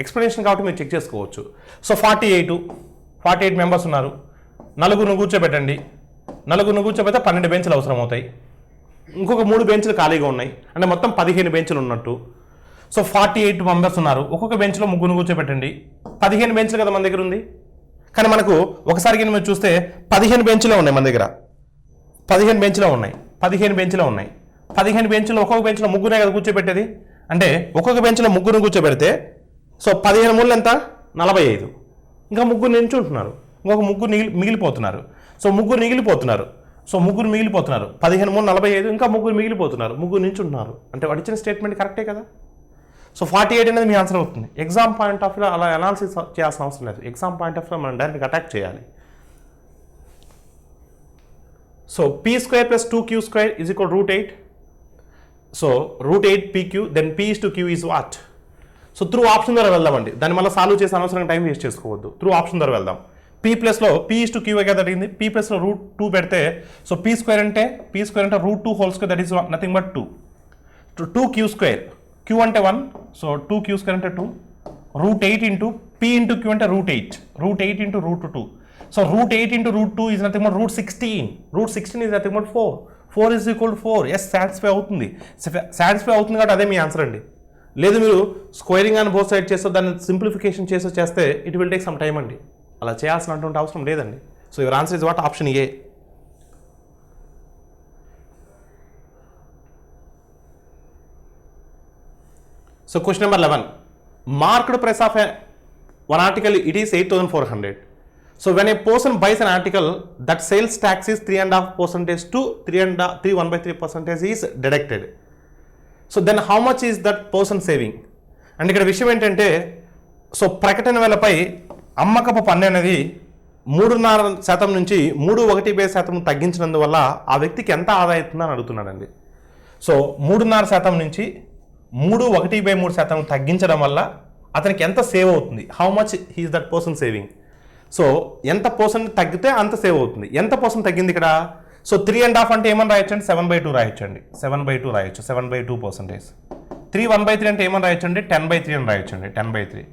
ఎక్స్ప్లెనేషన్ కాబట్టి మీరు చెక్ చేసుకోవచ్చు. సో 48 మెంబర్స్ ఉన్నారు. 4 కూర్చోబెట్టండి. 4 కూర్చోబెడితే 12 బెంచ్లు అవసరం అవుతాయి. ఇంకొక 3 బెంచ్లు ఖాళీగా ఉన్నాయి, అంటే మొత్తం 15 బెంచ్లు ఉన్నట్టు. సో 48 మెంబర్స్ ఉన్నారు. ఒక్కొక్క బెంచ్లో 3 కూర్చోబెట్టండి. 15 బెంచ్లు కదా మన దగ్గర ఉంది. కానీ మనకు ఒకసారి కింద మీరు చూస్తే 15 బెంచ్లే ఉన్నాయి మన దగ్గర. 15 బెంచ్లో ఉన్నాయి. 15 బెంచ్లో ఒక్కొక్క బెంచ్లో 3 కదా కూర్చోబెట్టేది. అంటే ఒక్కొక్క బెంచ్లో 3 కూర్చోబెడితే సో 15 మూళ్ళు ఎంత? 45. ఇంకా 3 నించుంటున్నారు. ఇంకొక 3 మిగిలిపోతున్నారు. సో 3 మిగిలిపోతున్నారు. 15 మూడు 45, ఇంకా 3 మిగిలిపోతున్నారు. 3 నించుంటున్నారు. అంటే వాడు ఇచ్చిన స్టేట్మెంట్ కరెక్టే కదా. సో 48 అనేది మీ ఆన్సర్ అవుతుంది. ఎగ్జామ్ పాయింట్ ఆఫ్ వ్యూలో అలా అనాలిసిస్ చేయాల్సిన అవసరం లేదు. ఎగ్జామ్ పాయింట్ ఆఫ్ వ్యూలో మనం డైరెక్ట్గా అటాక్ చేయాలి. So p² + 2q² is equal to √8. So √8pq, then p is to q is what? So through option ద్వారా వెళ్దామండి. దాన్ని మళ్ళీ సాల్వ్ చేసి అనవసరంగా టైం వేస్ట్ చేసుకోవద్దు. త్రూ ఆప్షన్ ద్వారా వెళ్దాం. p+లో p is to q కదా అడిగింది. p+లో √2 పెడితే సో p² అంటే √2² that is nothing but 2. 2q², q అంటే 1, సో 2q² అంటే 2. √8 ఇంటూ p ఇంటూ q అంటే √8 into √2. So √8 into √2 is nothing but √16. √16 is nothing but 4. 4 is equal to 4. Yes, satisfy అవుతుంది కాబట్టి అదే మీ ఆన్సర్ అండి. లేదు మీరు స్క్వేరింగ్ అని బోత్ సైడ్ చేస్తే దాన్ని సింప్లిఫికేషన్ చేస్తే it will take some time అండి. అలా చేయాల్సినటువంటి అవసరం లేదండి. So your answer is what? Option A. So question number 11. Marked price of one article, it is 8,400. So when a person buys an article, that sales tax is 3.5% to 3.1/3% is deducted. So then how much is that person saving? And ఇక్కడ విషయం ఏంటంటే, సో ప్రకటన వేలపై అమ్మకపు పన్ను అనేది 3.5% నుంచి 3.1% తగ్గించినందువల్ల ఆ వ్యక్తికి ఎంత ఆదాయం అవుతుందని అడుగుతున్నాడండి. సో 3.5% నుంచి 3.1/3% తగ్గించడం వల్ల అతనికి ఎంత సేవ్ అవుతుంది? How much he is that person saving? So ఎంత పర్సెంట్ తగ్గితే అంత సేవ్ అవుతుంది. ఎంత పర్సెంట్ తగ్గింది ఇక్కడ? సో 3.5 అంటే ఏమని రాయొచ్చండి? 7/2 రాయొచ్చండి. 7/2 రాయొచ్చు. 7/2%. 3 1/3 అంటే ఏమని రాయొచ్చండి 10/3 అని రాయొచ్చండి 10/3.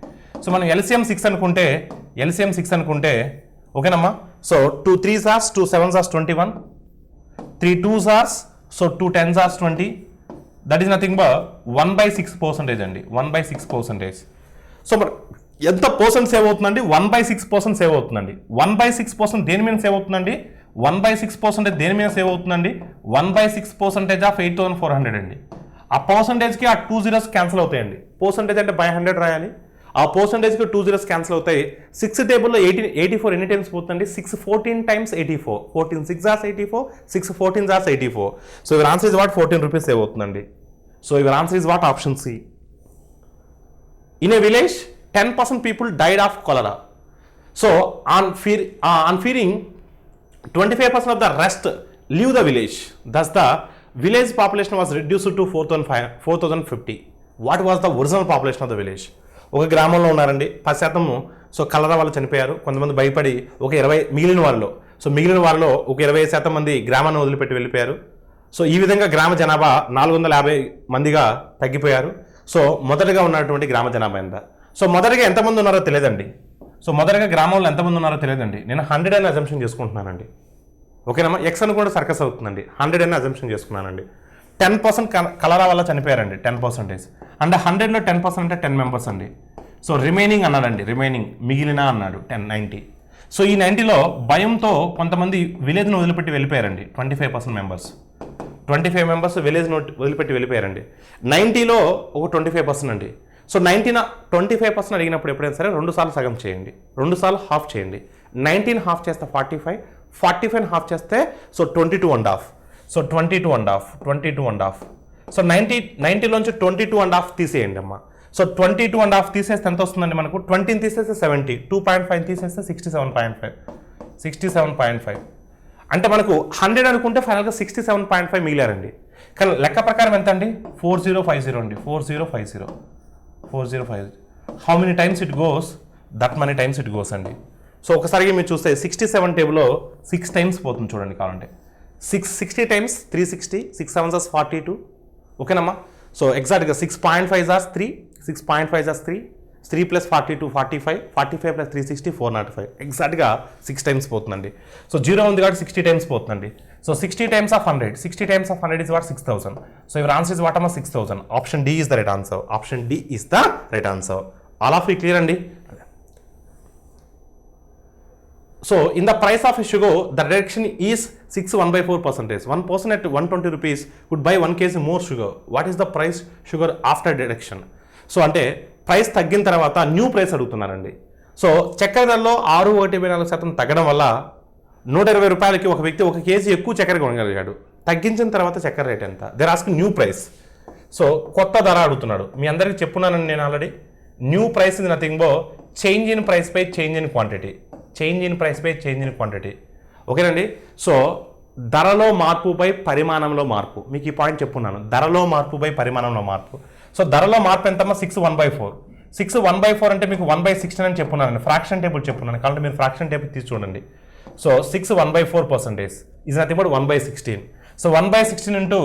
సో మనం ఎల్సిఎం 6 అనుకుంటే ఓకేనమ్మా. So 2 3s are 2 7s are 21, 3 2s are so 2 10s are 20. That is nothing but 1/6% అండి 1/6%. సో మరి ఎంత పర్సెంట్ సేవ్ అవుతుందండి 1/6% సేవ్ అవుతుందండి. 1/6% దేని మీద సేవ్ అవుతుందండి 1/6% దేని మీద సేవ్ అవుతుందండి 1/6% ఆఫ్ 8400 అండి. ఆ పర్సంటేజ్కి ఆ 2 zeros క్యాన్సిల్ అవుతాయండి. పర్సంటేజ్ అంటే బై 100 రాయాలి. ఆ పర్సంటేజ్కి 2 zeros క్యాన్సిల్ అవుతాయి. 6 టేబుల్లో 84 ఎన్ని టైమ్స్ పోతుందండి 6 14 times 84, 14 6 hours 84, 6 14 hours 84. So your answer is what 14 rupees save అవుతుందండి. So your answer is what option C. In a village 10% people died of cholera. So on fearing 25% of the rest leave the village. Thus the village population was reduced to 4050. What was the original population of the village? ఒక గ్రామంలో ఉన్నారండి 10% సో కలరా వాళ్ళు చనిపోయారు. కొంతమంది భయపడి ఒక 20 మిగిలిన వారిలో ఒక 20% మంది గ్రామాన్ని వదిలిపెట్టి వెళ్ళిపోయారు. సో ఈ విధంగా గ్రామ జనాభా 450 మందిగా తగ్గిపోయారు. సో మొదటగా ఉన్నటువంటి గ్రామ జనాభా ఎంత? సో మొదటగా ఎంతమంది ఉన్నారో తెలియదండి. గ్రామంలో ఎంతమంది ఉన్నారో తెలియదండి. నేను 100 అని అజంప్షన్ చేసుకుంటున్నానండి. ఓకేనమ్మా. ఎక్స్ అని కూడా సర్కస్ అవుతుందండి. 100 అని అజంప్షన్ చేసుకున్నానండి. 10% కలరా వల్ల చనిపోయారండి 10%. అంటే 100లో 10% అంటే 10 members అండి. సో రిమైనింగ్ అన్నాడండి. మిగిలిన అన్నాడు 90. సో ఈ 90లో భయంతో కొంతమంది విలేజ్ను వదిలిపెట్టి వెళ్ళిపోయారండి 25% members. 25 members విలేజ్ను వదిలిపెట్టి వెళ్ళిపోయారండి. 90లో ఒక 25% అండి. సో 25% అడిగినప్పుడు ఎప్పుడైనా సరే 2 సార్లు సగం చేయండి, 2 సార్లు హాఫ్ చేయండి. 19 హాఫ్ చేస్తే 45, 45 హాఫ్ చేస్తే సో 22.5. సో 22.5. సో 90లోంచి 22.5 తీసేయండి అమ్మా. సో 22.5 తీసేస్తే ఎంత వస్తుందండి మనకు? 20 తీసేస్తే 70, 2.5 తీసేస్తే 67.5. అంటే మనకు 100 అనుకుంటే ఫైనల్గా 67.5 మిగిలారండి. కానీ లెక్క ప్రకారం ఎంత అండి 4050 అండి. 4050. How many times it goes? That money times it goes అండి. సో ఒకసారి మీరు చూస్తే 67 టేబుల్లో 6 times పోతుంది చూడండి కావాలంటే. 60 times 360, 6 7s are 42. ఓకేనమ్మా. సో ఎగ్జాక్ట్గా 6.5 are 3, 6.5 are 3, 3 plus 42 45, 45 plus 360 405. ఎగ్జాక్ట్గా 6 times పోతుందండి. సో 0 ఉంది కాబట్టి 60 times పోతుందండి. So 60 times of 100, 60 times of 100 is what 6000. So your answer is what అమ్మా 6000. Option D is the right answer. Option D is the right answer. All of you clear అండి? So in the price of a sugar, the reduction is 6 1/4%. One person at 120 rupees would buy 1 kg more sugar. What is the price sugar after deduction? So అంటే ప్రైస్ తగ్గిన తర్వాత న్యూ ప్రైస్ అడుగుతున్నారండి. సో చక్కెర ధరలో 6.24% తగ్గడం వల్ల 120 రూపాయలకి ఒక వ్యక్తి 1 kg ఎక్కువ చక్కెర కొనగలిగాడు. తగ్గించిన తర్వాత చక్కెర రేట్ ఎంత? They're asking new price. So కొత్త ధర అడుగుతున్నాడు. మీ అందరికీ చెప్పున్నానండి నేను ఆల్రెడీ. న్యూ ప్రైస్ ఇది nothing but change in price by change in quantity. ఓకేనండి. సో ధరలో మార్పుపై పరిమాణంలో మార్పు. మీకు ఈ పాయింట్ చెప్పున్నాను. ధరలో మార్పుపై పరిమాణంలో మార్పు. సో ధరలో మార్పు ఎంతమ్మా 6 1/4. 6 1/4 అంటే మీకు 1/16 అని చెప్పున్నాను. ఫ్రాక్షన్ టేబుల్ చెప్పున్నాను కాబట్టి మీరు ఫ్రాక్షన్ టేబుల్ తీసి చూడండి. So 6 1/4% is nothing but 1/16. So 1/16 into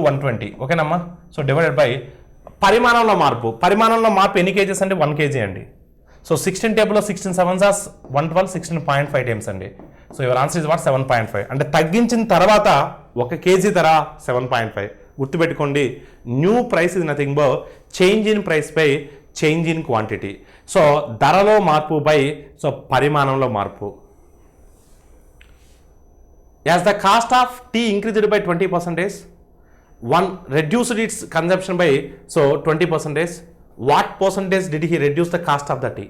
120. ఓకేనమ్మా. సో డివైడెడ్ బై పరిమాణంలో మార్పు. ఎన్ని కేజెస్ అంటే 1 kg అండి. సో 16 టేబుల్లో 16 7s are 112, 16.5 times అండి. So your answer is what 7.5. అంటే తగ్గించిన తర్వాత 1 kg ధర 7.5. గుర్తుపెట్టుకోండి. New price is nothing but change in price by change in quantity. So ధరలో మార్పు బై సో పరిమాణంలో మార్పు. As the cost of tea increased by 20%, one reduced its consumption by so 20%. What percentage did he reduce the cost of the tea?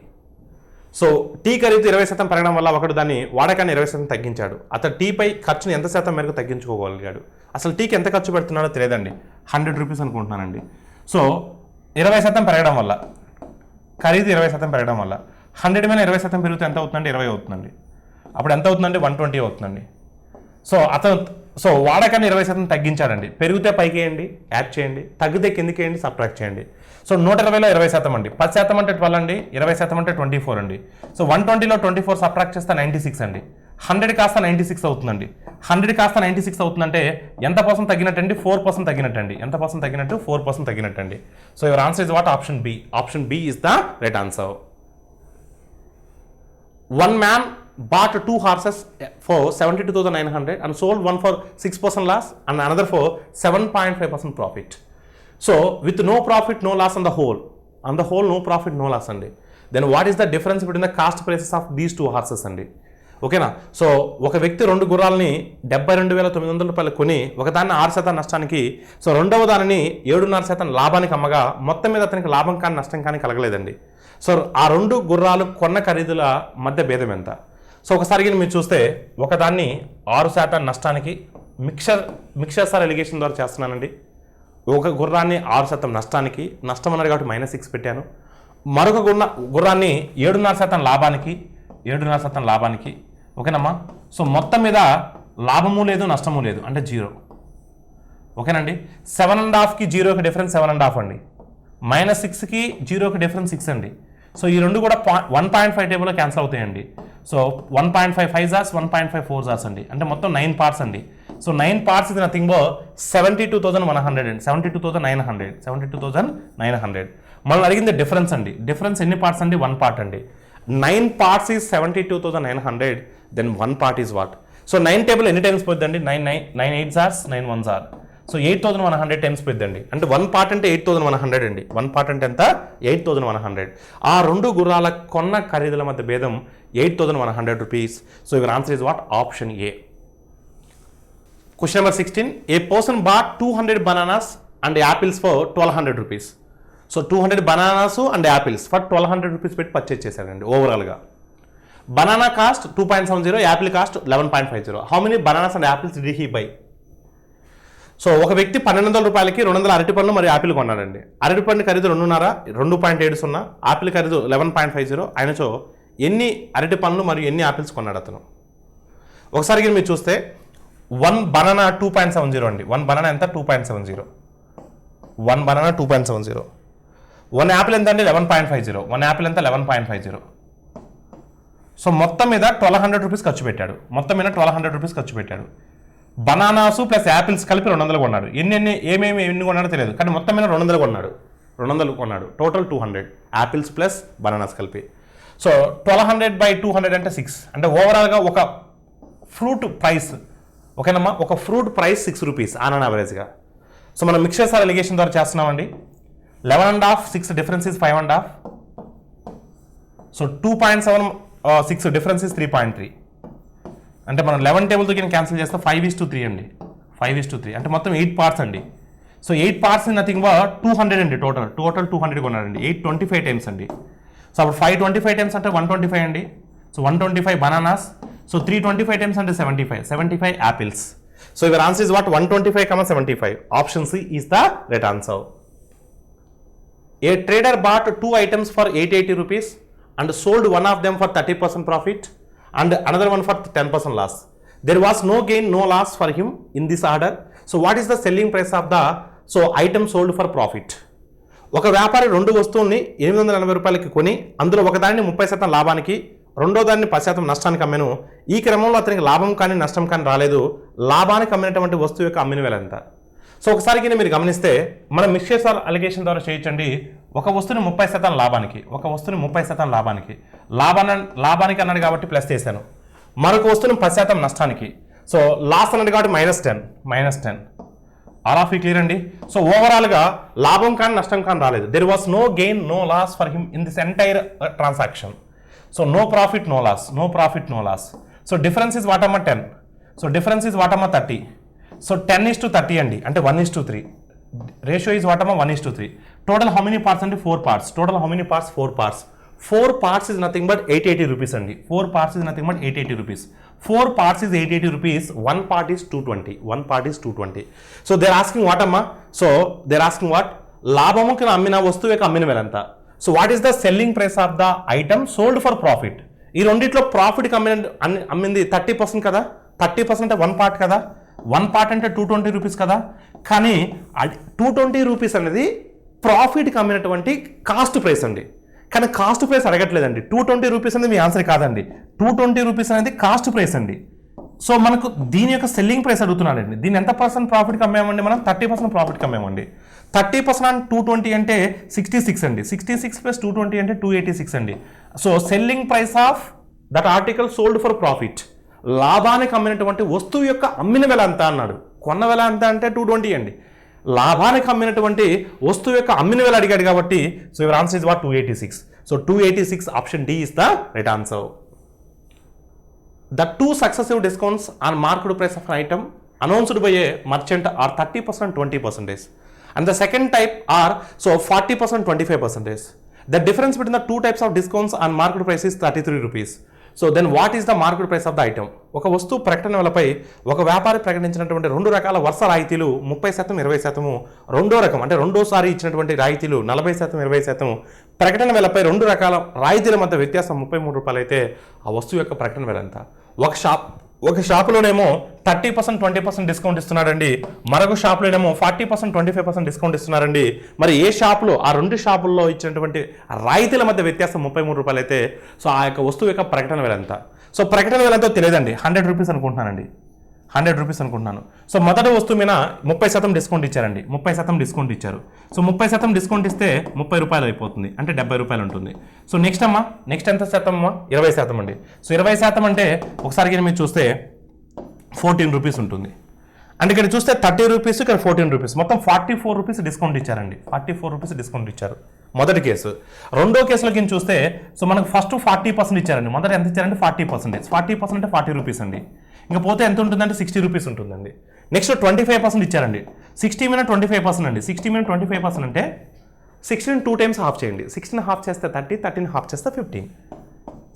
So tea ఖరీదు 20% పెరగడం వల్ల ఒకడు దాన్ని వాడకాన్ని 20% తగ్గించాడు. అతను టీపై ఖర్చుని ఎంత శాతం మేరకు తగ్గించుకోగలిగాడు? అసలు టీకి ఎంత ఖర్చు పెడుతున్నాడో తెలియదండి. 100 రూపీస్ అనుకుంటున్నానండి. సో 20% పెరగడం వల్ల ఖరీదు 20% పెరగడం వల్ల 100 మీద 20% పెరిగితే ఎంత అవుతుందండి? 20 అవుతుందండి. అప్పుడు ఎంత అవుతుందండి? 120 అవుతుందండి. సో అతను వాడకాన్ని 20% తగ్గించాడండి. పెరిగితే పైకి వేయండి, యాడ్ చేయండి, తగ్గితే కిందికి వేయండి, సబ్ట్రాక్ట్ చేయండి. సో 120లో 20% అండి. 10% అంటే 12 అండి, 20% అంటే 24 అండి. సో 120లో 24 సబ్ట్రాక్ట్ చేస్తే 96 అండి. 100 కాస్త 96 అవుతుందండి. 100 కాస్త 96 అవుతుందంటే ఎంత పర్సెంట్ తగ్గినట్టండి? 4% తగ్గినట్టండి. ఎంత పర్సెంట్ తగ్గినట్టు? 4% తగ్గినట్టండి. So your answer is what? Option B. Option B is the right answer. One man bought 2 horses for 72,900 and sold one for 6% loss and another for 7.5% profit. So with no profit, no loss on the whole no profit, no loss andi. Then what is the difference between the cost prices of these 2 horses andi? ఓకేనా? సో ఒక వ్యక్తి 2 గుర్రాలని 72,900 రూపాయలు కొని ఒకదాన్ని 6% నష్టానికి, సో రెండవ దానిని 7.5% లాభానికి అమ్మగా మొత్తం మీద అతనికి లాభం కానీ నష్టం కానీ కలగలేదండి. సో ఆ 2 గుర్రాలు కొన్న ఖరీదుల మధ్య భేదం ఎంత? సో ఒకసారి మీరు చూస్తే ఒకదాన్ని 6% నష్టానికి మిక్సర్ సార్ ఎలిగేషన్ ద్వారా చేస్తున్నానండి. ఒక గుర్రాన్ని 6% నష్టానికి, నష్టం అన్నారు కాబట్టి -6 పెట్టాను. మరొక గుర్రాన్ని 7.5% లాభానికి, ఓకేనమ్మా? సో మొత్తం మీద లాభము లేదు నష్టము లేదు అంటే 0. ఓకేనండి? 7.5కి 0కి డిఫరెన్స్ 7.5 అండి. -6కి 0కి డిఫరెన్స్ 6 అండి. సో ఈ రెండు కూడా 1.5 టేబుల్లో క్యాన్సిల్ అవుతాయండి. సో 1.5 5 జార్స్, 1.5 4 జార్స్ అండి. అంటే మొత్తం 9 పార్ట్స్ అండి. సో 9 పార్ట్స్ ఇది నథింగ్ బో 72,100 అండి. 72,900. మనం అడిగింది డిఫరెన్స్ అండి. డిఫరెన్స్ ఎన్ని పార్ట్స్ అండి? 1 పార్ట్ అండి. 9 parts is 72,900, then 1 part is what? So 9 table ఎన్ని టైమ్స్ పోద్దండి? 9 8 జార్స్, 9 1 జార్. సో 8,100 టైమ్స్ పోద్దండి. అంటే 1 part అంటే 8,100 అండి. 1 part అంటే ఎంత? 8,100. ఆ 2 గుర్రాల కొన్న ఖరీదుల మధ్య భేదం 8,100 rupees. So your answer is what? Option A. Question number 16. A person bought 200 bananas and apples for 1,200 rupees. So 200 bananas and apples for 1,200 rupees పెట్టి పర్చేజ్ చేశారండి. ఓవరాల్గా banana cost 2.70, apple cost 11.50. How many bananas and apples did he buy? So ఒక వ్యక్తి 1,200 రూపాయలకి 200 అరటిపండ్లు మరియు యాపిల్ కొన్నాడండి. అరటిపండు ఖరీదు 2.70, యాపిల్ ఖరీదు 11.50. ఆయనచో ఎన్ని అరటిపండ్లు మరియు ఎన్ని యాపిల్స్ కొన్నాడు అతను? ఒకసారి మీరు చూస్తే 1 బనానా 2.70 అండి. 1 బనానా ఎంత? 2.70. 1 బనానా 2.70. 1 యాపిల్ ఎంత అండి? 11.50. 1 యాపిల్ ఎంత? 11.50. సో మొత్తం మీద 1,200 రూపీస్ ఖర్చు పెట్టాడు. బనానాసు ప్లస్ యాపిల్స్ కలిపి 200 కొన్నాడు. ఎన్ని కొన్నాడో తెలియదు, కానీ మొత్తం మీద 200 కొన్నాడు. టోటల్ 200 యాపిల్స్ ప్లస్ బనానాస్ కలిపి. సో 1,200/200 అంటే 6. అంటే ఓవరాల్గా ఒక ఫ్రూట్ ప్రైస్, ఓకేనమ్మా, ఒక ఫ్రూట్ ప్రైస్ 6 రూపీస్ ఆన్ యావరేజ్గా. సో మనం మిక్సర్ సార్ ఎలిగేషన్ ద్వారా చేస్తున్నామండి. 11.5 6 difference is 5.5. So 2.7 6 difference is 3.3. అంటే మనం 11 టేబుల్తో క్యాన్సిల్ చేస్తే 5:3 అండి. 5:3 అంటే మొత్తం 8 పార్ట్స్ అండి. సో 8 పార్ట్స్ నథింగ్ బట్ 200 అండి. టోటల్ 200 కొన్నారండి. 825 టైమ్స్ అండి. సో అప్పుడు 525 టైమ్స్ అంటే 125 అండి. So 125 bananas. సో 325 టైమ్స్ అంటే 75 apples. So your answer is what? 125,75. Option C is the right answer. A trader bought 2 items for 880 rupees and sold one of them for 30% profit and another one for 10% loss. There was no gain, no loss for him in this order. So what is the selling price of the item sold for profit? ఒక వ్యాపారి 2 వస్తువుల్ని 880 రూపాయలకి కొని అందులో ఒకదాన్ని 30% లాభానికి, రెండో దాన్ని 10% నష్టానికి అమ్మాను. ఈ క్రమంలో అతనికి లాభం కానీ నష్టం కానీ రాలేదు. లాభానికి అమ్మినటువంటి వస్తువు యొక్క అమ్మిన వేల ఎంత? సో ఒకసారి మీరు గమనిస్తే మనం మిక్సర్ అలిగేషన్ ద్వారా చేయొచ్చండి. ఒక వస్తువుని 30% లాభానికి, లాభానికి అన్నాడు కాబట్టి ప్లస్ చేశాను. మరొక వస్తువుని 10% నష్టానికి, సో లాస్ అన్నాడు కాబట్టి -10. ఆల్ ఆఫ్ యూ క్లియర్ అండి. సో ఓవరాల్గా లాభం కానీ నష్టం కానీ రాలేదు. There was no gain, no loss for him in this entire transaction. So no profit, no loss. So difference is what amma 10. So difference is what amma 30. So 10:30 అండి. అంటే 1:3. Ratio is what amma 1:3. Total how many parts అండి? 4 parts. Total how many parts? 4 parts. 4 parts is nothing but 880 rupees అండి. 4 parts is nothing but 880 rupees. 4 parts is 880 rupees. 1 part is 220. So they're asking what amma? So they're asking what? లాభముకి అమ్మిన వస్తువు యొక్క అమ్మిన వేల ఎంత? So what is the selling price of the item sold for profit? ఈ రెండిట్లో ప్రాఫిట్కి అమ్మింది 30% కదా. 30% అంటే 1 పార్ట్ కదా. 1 పార్ట్ అంటే 220 రూపీస్ కదా. కానీ 220 రూపీస్ అనేది ప్రాఫిట్కి అమ్మినటువంటి కాస్ట్ ప్రైస్ అండి. కానీ కాస్ట్ ప్రైస్ అడగట్లేదండి. 220 రూపీస్ అనేది మీ ఆన్సర్ కాదండి. 220 రూపీస్ అనేది కాస్ట్ ప్రైస్ అండి. సో మనకు దీని యొక్క సెల్లింగ్ ప్రైస్ అడుగుతున్నాడండి. దీన్ని ఎంత పర్సెంట్ ప్రాఫిట్కి అమ్మామండి? మనం 30% ప్రాఫిట్కి అమ్మామండి. 30% అండ్ 220 అంటే 66 అండి. 66 ప్లస్ 220 అంటే 286 అండి. So selling price of that article sold for profit, లాభానికి అమ్మినటువంటి వస్తువు యొక్క అమ్మిన వెల ఎంత అన్నాడు. కొన్న వెల ఎంత అంటే 220 అండి. లాభానికి అమ్మినటువంటి వస్తువు యొక్క అమ్మిన వెల అడిగాడు కాబట్టి so your answer is what 286. So 286 option D is the right answer. The two successive discounts on marked price of an item announced by a merchant are 30%, 20%. And the second type are so 40%, 25%. The difference between the two types of discounts on marked price is 33 rupees. So then what is the marked price of the item? ఒక వస్తువు ప్రకటన వెలపై ఒక వ్యాపారి ప్రకటించినటువంటి రెండు రకాల వరుస రాయితీలు 30%, 20%. రెండో రకం అంటే రెండోసారి ఇచ్చినటువంటి రాయితీలు 40%, 20%. ప్రకటన వెలపై రెండు రకాల రాయితీల మధ్య వ్యత్యాసం 33 రూపాయలు అయితే ఆ వస్తువు యొక్క ప్రకటన వెల ఎంత? ఒక షాపులోనేమో 30%, 20% డిస్కౌంట్ ఇస్తున్నాడండి. మరొక షాపులోనేమో 40%, 25% డిస్కౌంట్ ఇస్తున్నారండి. మరి ఏ షాపులో ఆ రెండు షాపుల్లో ఇచ్చినటువంటి రాయితీల మధ్య వ్యత్యాసం 33 రూపాయలు అయితే సో ఆ యొక్క వస్తువు యొక్క ప్రకటన వెల ఎంత? సో ప్రకటన వెల ఎంతో తెలియదండి. 100 రూపీస్ అనుకుంటున్నానండి. 100 రూపీస్ అనుకుంటున్నాను. సో మొదటి వస్తువు మీద 30% డిస్కౌంట్ ఇచ్చారండి. 30% డిస్కౌంట్ ఇచ్చారు. సో 30% డిస్కౌంట్ ఇస్తే 30 రూపాయలు అయిపోతుంది, అంటే 70 రూపాయలు ఉంటుంది. సో నెక్స్ట్ ఎంత శాతం అమ్మా? 20% అండి. సో 20% అంటే ఒకసారి మీరు చూస్తే 14 రూపీస్ ఉంటుంది. అంటే ఇక్కడ చూస్తే 30 రూపీస్, ఇక్కడ 14 రూపీస్, మొత్తం 44 రూపీస్ డిస్కౌంట్ ఇచ్చారండి. 44 రూపీస్ డిస్కౌంట్ ఇచ్చారు మొదటి కేసు. రెండో కేసులో కింద చూస్తే సో మనకు ఫస్ట్ 40% ఇచ్చారండి. మొదట ఎంత ఇచ్చారంటే 40%. 40% అంటే 40 రూపీస్ అండి. ఇంకా పోతే ఎంత ఉంటుందంటే 60 రూపీస్ ఉంటుందండి. నెక్స్ట్ 25% ఇచ్చారండి. 60 మీద 25% అండి. 60 మీద 25% అంటే 16 2 టైమ్స్ హాఫ్ చేయండి. 16 హాఫ్ చేస్తే 30, 13 హాఫ్ చేస్తే 15.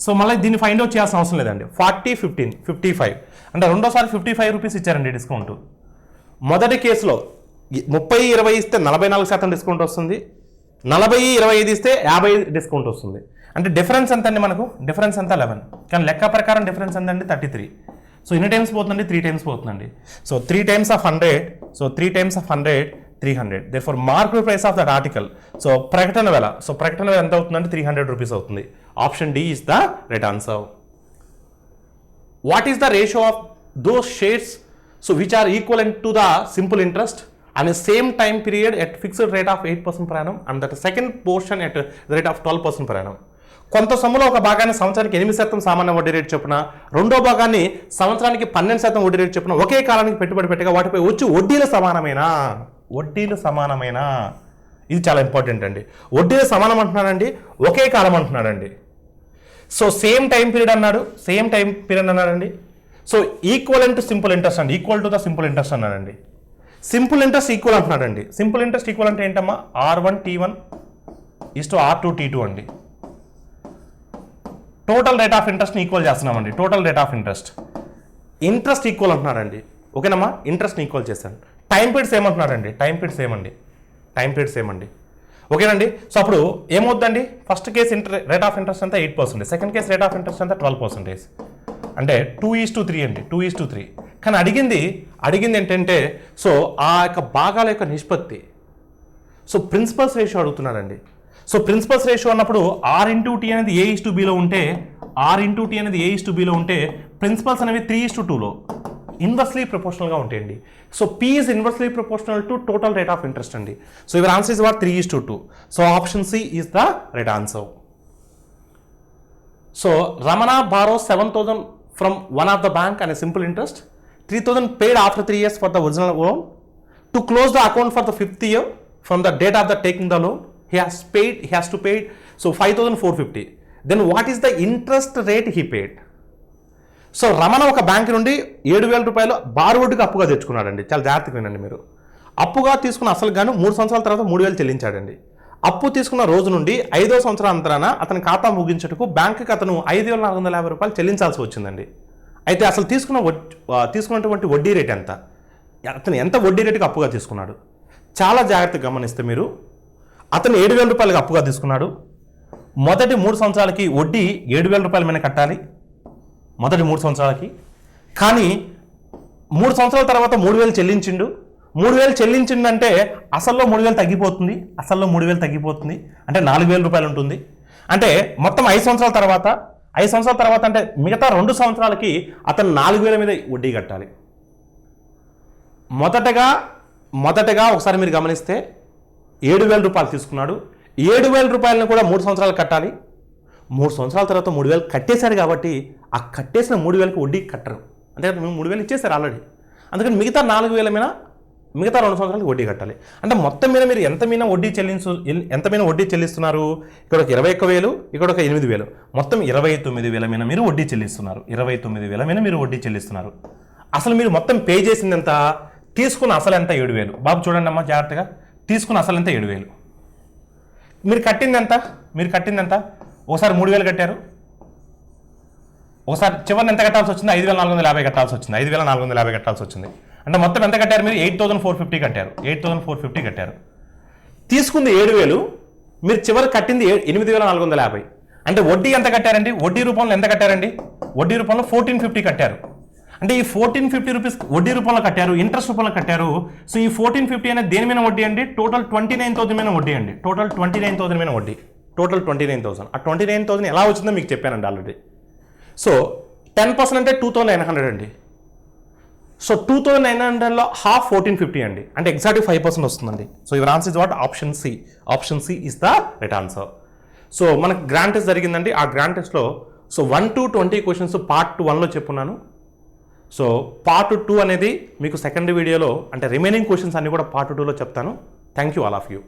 సో మళ్ళీ దీన్ని ఫైండ్ అవుట్ చేయాల్సిన అవసరం లేదండి. 40, 15, 55 అంటే రెండోసారి 55 రూపీస్ ఇచ్చారండి డిస్కౌంట్. మొదటి కేసులో 30, 20 ఇస్తే 44% డిస్కౌంట్ వస్తుంది. 40, 25 ఇస్తే 50 డిస్కౌంట్ వస్తుంది. అంటే డిఫరెన్స్ ఎంత అండి? మనకు డిఫరెన్స్ ఎంత? 11. కానీ లెక్క ప్రకారం డిఫరెన్స్ ఎంత అండి? 33. సో ఎన్ని టైమ్స్ పోతుందండి? 3 టైమ్స్ పోతుందండి. So 3 times of 100, so 3 times of 100 300. Therefore market price of that article so ప్రకటన వెల ఎంత అవుతుందంటే 300 రూపీస్ అవుతుంది. Option D is the right answer. What is the ratio of those shares so which are equivalent to the simple interest and same time period at fixed rate of 8% per annum and that second portion at the rate of 12% per annum. కొంత సొమ్ములో ఒక భాగాన్ని సంవత్సరానికి 8% సామాన్య వడ్డీ రేటు చొప్పున, రెండో భాగాన్ని సంవత్సరానికి 12% వడ్డీ రేటు చొప్పున ఒకే కాలానికి పెట్టుబడి పెట్టగా వాటిపై వచ్చి వడ్డీలు సమానమేనా? ఇది చాలా ఇంపార్టెంట్ అండి. వడ్డీలు సమానం అంటున్నాడండి, ఒకే కాలం అంటున్నాడండి. సో సేమ్ టైం పీరియడ్ అన్నాడండి. So equal to simple interest అండి. Equal to the simple interest అన్నాడండి. సింపుల్ ఇంట్రెస్ట్ ఈక్వల్ అంటున్నాడండి. సింపుల్ ఇంట్రెస్ట్ ఈక్వల్ అంటే ఏంటమ్మా? R1T1 ఈస్ టు R2T2 అండి. టోటల్ రేట్ ఆఫ్ ఇంట్రెస్ట్ని ఈక్వల్ చేస్తున్నామండి. Total rate of interest equal అంటున్నాడండి. ఓకేనమ్మా? ఇంట్రెస్ట్ని ఈక్వల్ చేశాను. టైం పీరియడ్ సేమ్ అంటున్నాడండి. టైం పీరియడ్ సేమ్ అండి. ఓకేనండి? సో అప్పుడు ఏమవుతుందండి? First case rate of interest అంతా 8%, second case rate of interest అంతా 12%. అంటే 2:3 అండి. 2:3. కానీ అడిగింది ఏంటంటే సో ఆ యొక్క భాగాల యొక్క నిష్పత్తి. సో ప్రిన్సిపల్స్ రేషియో అడుగుతున్నాడండి. సో ప్రిన్సిపల్స్ రేషియో అన్నప్పుడు R/T అనేది A/Bలో ఉంటే ప్రిన్సిపల్స్ అనేవి 3:2లో ఇన్వర్స్లీ ప్రపోర్షనల్గా ఉంటాయండి. So P is inversely proportional to total rate of interest అండి. So your answer is what 3:2. So option C is the right answer. So Ramana borrows 7,000 from one of the bank and a simple interest, 3,000 paid after 3 years for the original loan. To close the account for the 5th year from the date of the taking the loan, he has to pay so 5,450. Then what is the interest rate he paid? So Ramana ఒక బ్యాంక్ నుండి 7,000 రూపాయలు బారోడ్కి అప్పుగా తెచ్చుకున్నాడండి. చాలా జాగ్రత్తగా వినండి మీరు. అప్పుగా తీసుకున్న అసలు గాను 3 సంవత్సరాల తర్వాత 3,000 చెల్లించాడండి. అప్పు తీసుకున్న రోజు నుండి 5వ సంవత్సరాంతరాన అతని ఖాతా ముగించుటకు బ్యాంకుకి అతను 5,450 రూపాయలు చెల్లించాల్సి వచ్చిందండి. అయితే అసలు తీసుకున్నటువంటి వడ్డీ రేట్ ఎంత? అతను ఎంత వడ్డీ రేటుకి అప్పుగా తీసుకున్నాడు? చాలా జాగ్రత్తగా గమనిస్తే మీరు, అతను 7,000 రూపాయలకి అప్పుగా తీసుకున్నాడు. మొదటి 3 సంవత్సరాలకి వడ్డీ 7,000 రూపాయల మీద కట్టాలి మొదటి 3 సంవత్సరాలకి. కానీ 3 సంవత్సరాల తర్వాత 3,000 చెల్లించిండు. 3,000 చెల్లించిండంటే అసల్లో 3,000 తగ్గిపోతుంది. అంటే 4,000 రూపాయలు ఉంటుంది. అంటే మొత్తం 5 సంవత్సరాల తర్వాత 5 సంవత్సరాల తర్వాత అంటే మిగతా 2 సంవత్సరాలకి అతను 4,000 మీద వడ్డీ కట్టాలి. మొదటగా ఒకసారి మీరు గమనిస్తే 7,000 రూపాయలు తీసుకున్నాడు. 7,000 రూపాయలను కూడా 3 సంవత్సరాలు కట్టాలి. 3 సంవత్సరాల తర్వాత 3,000 కట్టేశారు కాబట్టి ఆ కట్టేసిన 3,000కి వడ్డీ కట్టరు. అంటే మేము 3,000 ఇచ్చేసారు ఆల్రెడీ. అందుకని మిగతా 4,000 మీద మిగతా 2 సంవత్సరాలకి వడ్డీ కట్టాలి. అంటే మొత్తం మీద మీరు ఎంత మీద వడ్డీ చెల్లిస్తున్నారు? ఇక్కడ ఒక 21,000, ఇక్కడ ఒక 8,000, మొత్తం 29,000 మీద మీరు వడ్డీ చెల్లిస్తున్నారు. 29,000 మీద మీరు వడ్డీ చెల్లిస్తున్నారు. అసలు మీరు మొత్తం పే చేసింది ఎంత? తీసుకున్న అసలు ఎంత? 7,000. బాబు చూడండి అమ్మా జాగ్రత్తగా. తీసుకున్న అసలు ఎంత? 7,000. మీరు కట్టింది ఎంత? ఒకసారి 3,000 కట్టారు, ఒకసారి చివరిని ఎంత కట్టాల్సి వచ్చింది? 5,450 కట్టాల్సి వచ్చింది. 5,450 కట్టాల్సి వచ్చింది. అంటే మొత్తం ఎంత కట్టారు మీరు? 8,450 కట్టారు. 8,450 కట్టారు. తీసుకుంది 7,000, మీరు చివరి కట్టింది 8,450. అంటే వడ్డీ ఎంత కట్టారండి? వడ్డీ రూపంలో ఎంత కట్టారండి? వడ్డీ రూపంలో 1,450 కట్టారు. అంటే ఈ 1,450 రూపీస్ వడ్డీ రూపంలో కట్టారు, ఇంట్రెస్ట్ రూపంలో కట్టారు. సో ఈ 1,450 అనేది దేని మీద వడ్డీ అండి? టోటల్ 29,000 మీద వడ్డీ అండి. టోటల్ 29,000 మీద వడ్డీ. టోటల్ 29,000. ఆ 29,000 ఎలా వచ్చిందో మీకు చెప్పానండి ఆల్రెడీ. సో 10% అంటే 2,900 అండి. సో 2,900లో హాఫ్ 1,450 అండి. అంటే ఎగ్జాక్ట్లీ 5% వస్తుందండి. So your answer is what? Option C. Option C is the right answer. So మనకు గ్రాండ్ టెస్ట్ జరిగిందండి. ఆ గ్రాండ్ టెస్ట్లో 1 to 20 క్వశ్చన్స్ పార్ట్ 1లో చెప్పున్నాను. సో పార్ట్ 2 అనేది మీకు సెకండ్ వీడియోలో, అంటే రిమైనింగ్ క్వశ్చన్స్ అన్ని కూడా పార్ట్ 2లో చెప్తాను. Thank you all of you.